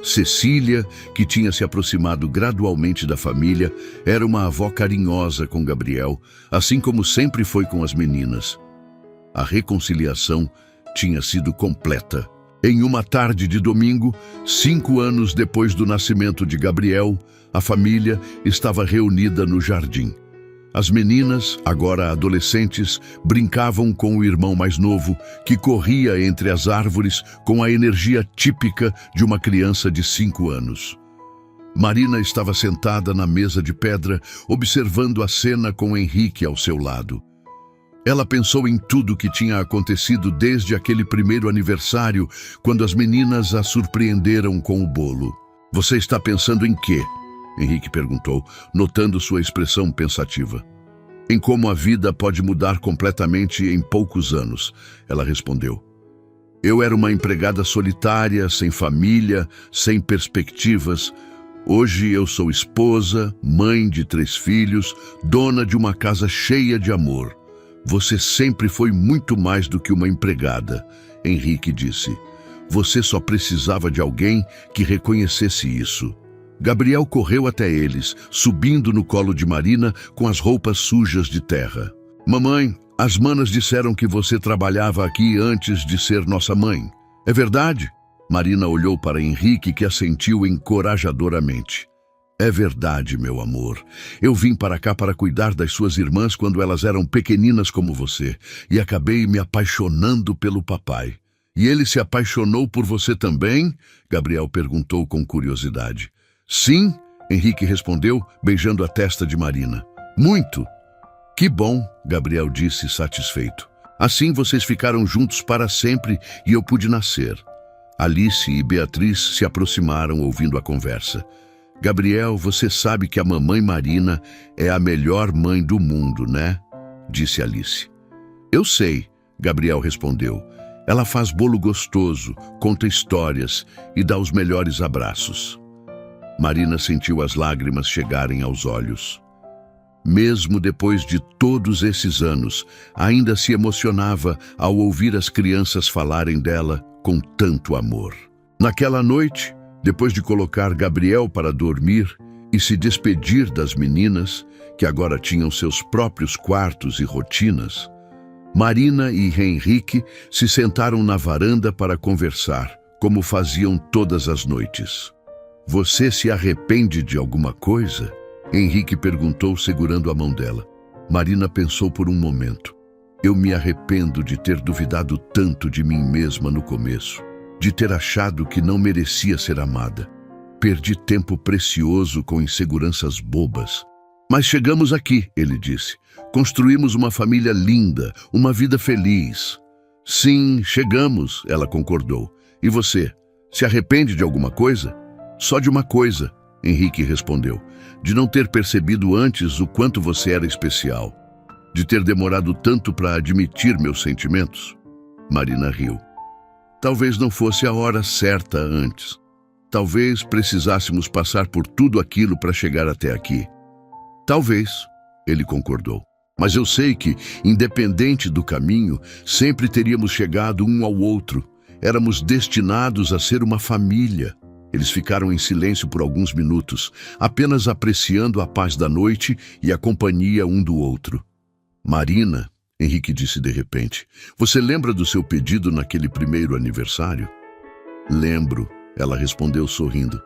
Cecília, que tinha se aproximado gradualmente da família, era uma avó carinhosa com Gabriel, assim como sempre foi com as meninas. A reconciliação tinha sido completa. Em uma tarde de domingo, 5 anos depois do nascimento de Gabriel, a família estava reunida no jardim. As meninas, agora adolescentes, brincavam com o irmão mais novo, que corria entre as árvores com a energia típica de uma criança de 5 anos. Marina estava sentada na mesa de pedra, observando a cena com Henrique ao seu lado. Ela pensou em tudo o que tinha acontecido desde aquele primeiro aniversário, quando as meninas a surpreenderam com o bolo. "Você está pensando em quê?" Henrique perguntou, notando sua expressão pensativa. "Em como a vida pode mudar completamente em poucos anos", ela respondeu. "Eu era uma empregada solitária, sem família, sem perspectivas. Hoje eu sou esposa, mãe de 3 filhos, dona de uma casa cheia de amor. Você sempre foi muito mais do que uma empregada", Henrique disse. "Você só precisava de alguém que reconhecesse isso." Gabriel correu até eles, subindo no colo de Marina com as roupas sujas de terra. "Mamãe, as manas disseram que você trabalhava aqui antes de ser nossa mãe. É verdade?" Marina olhou para Henrique, que assentiu encorajadoramente. "É verdade, meu amor. Eu vim para cá para cuidar das suas irmãs quando elas eram pequeninas como você, e acabei me apaixonando pelo papai." "E ele se apaixonou por você também?" Gabriel perguntou com curiosidade. "Sim", Henrique respondeu, beijando a testa de Marina. "Muito." "Que bom", Gabriel disse satisfeito. "Assim vocês ficaram juntos para sempre e eu pude nascer." Alice e Beatriz se aproximaram ouvindo a conversa. "Gabriel, você sabe que a mamãe Marina é a melhor mãe do mundo, né?" disse Alice. "Eu sei", Gabriel respondeu. Ela faz bolo gostoso, conta histórias e dá os melhores abraços. Marina sentiu as lágrimas chegarem aos olhos. Mesmo depois de todos esses anos, ainda se emocionava ao ouvir as crianças falarem dela com tanto amor. Naquela noite, depois de colocar Gabriel para dormir e se despedir das meninas, que agora tinham seus próprios quartos e rotinas, Marina e Henrique se sentaram na varanda para conversar, como faziam todas as noites. "Você se arrepende de alguma coisa?" Henrique perguntou, segurando a mão dela. Marina pensou por um momento. "Eu me arrependo de ter duvidado tanto de mim mesma no começo, de ter achado que não merecia ser amada. Perdi tempo precioso com inseguranças bobas. Mas chegamos aqui", ele disse. "Construímos uma família linda, uma vida feliz." "Sim, chegamos", ela concordou. "E você, se arrepende de alguma coisa?" "Só de uma coisa", Henrique respondeu. "De não ter percebido antes o quanto você era especial. De ter demorado tanto para admitir meus sentimentos." Marina riu. "Talvez não fosse a hora certa antes. Talvez precisássemos passar por tudo aquilo para chegar até aqui." "Talvez", ele concordou. "Mas eu sei que, independente do caminho, sempre teríamos chegado um ao outro. Éramos destinados a ser uma família." Eles ficaram em silêncio por alguns minutos, apenas apreciando a paz da noite e a companhia um do outro. "Marina", Henrique disse de repente, "você lembra do seu pedido naquele primeiro aniversário?" "Lembro", ela respondeu sorrindo.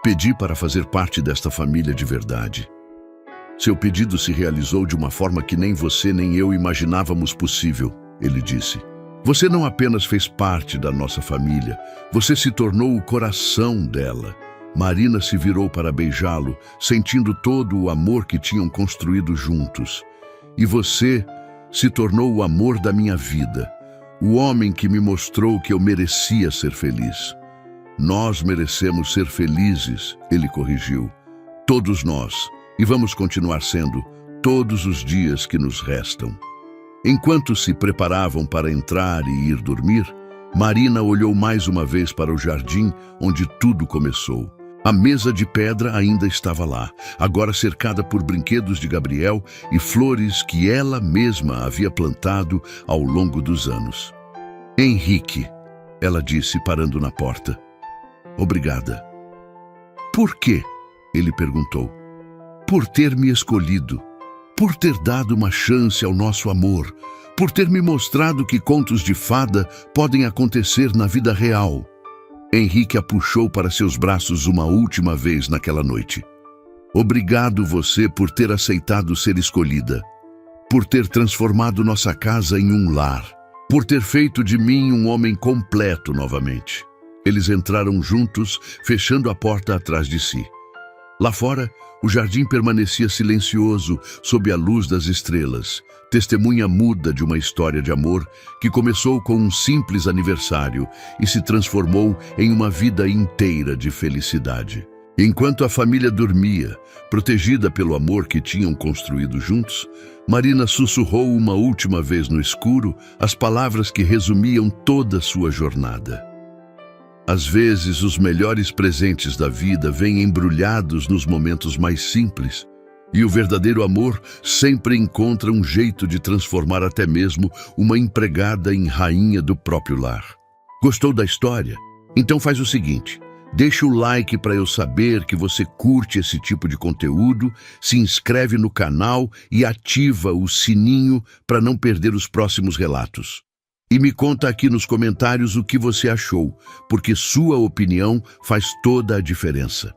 "Pedi para fazer parte desta família de verdade." "Seu pedido se realizou de uma forma que nem você nem eu imaginávamos possível", ele disse. "Você não apenas fez parte da nossa família, você se tornou o coração dela." Marina se virou para beijá-lo, sentindo todo o amor que tinham construído juntos. "E você se tornou o amor da minha vida, o homem que me mostrou que eu merecia ser feliz." "Nós merecemos ser felizes", ele corrigiu. "Todos nós, e vamos continuar sendo todos os dias que nos restam." Enquanto se preparavam para entrar e ir dormir, Marina olhou mais uma vez para o jardim onde tudo começou. A mesa de pedra ainda estava lá, agora cercada por brinquedos de Gabriel e flores que ela mesma havia plantado ao longo dos anos. "Henrique", ela disse, parando na porta. "Obrigada." "Por quê?", ele perguntou. "Por ter me escolhido. Por ter dado uma chance ao nosso amor, por ter me mostrado que contos de fada podem acontecer na vida real." Henrique a puxou para seus braços uma última vez naquela noite. "Obrigado você por ter aceitado ser escolhida, por ter transformado nossa casa em um lar, por ter feito de mim um homem completo novamente." Eles entraram juntos, fechando a porta atrás de si. Lá fora, o jardim permanecia silencioso sob a luz das estrelas, testemunha muda de uma história de amor que começou com um simples aniversário e se transformou em uma vida inteira de felicidade. Enquanto a família dormia, protegida pelo amor que tinham construído juntos, Marina sussurrou uma última vez no escuro as palavras que resumiam toda sua jornada. Às vezes, os melhores presentes da vida vêm embrulhados nos momentos mais simples, e o verdadeiro amor sempre encontra um jeito de transformar até mesmo uma empregada em rainha do próprio lar. Gostou da história? Então faz o seguinte, deixa o like para eu saber que você curte esse tipo de conteúdo, se inscreve no canal e ativa o sininho para não perder os próximos relatos. E me conta aqui nos comentários o que você achou, porque sua opinião faz toda a diferença.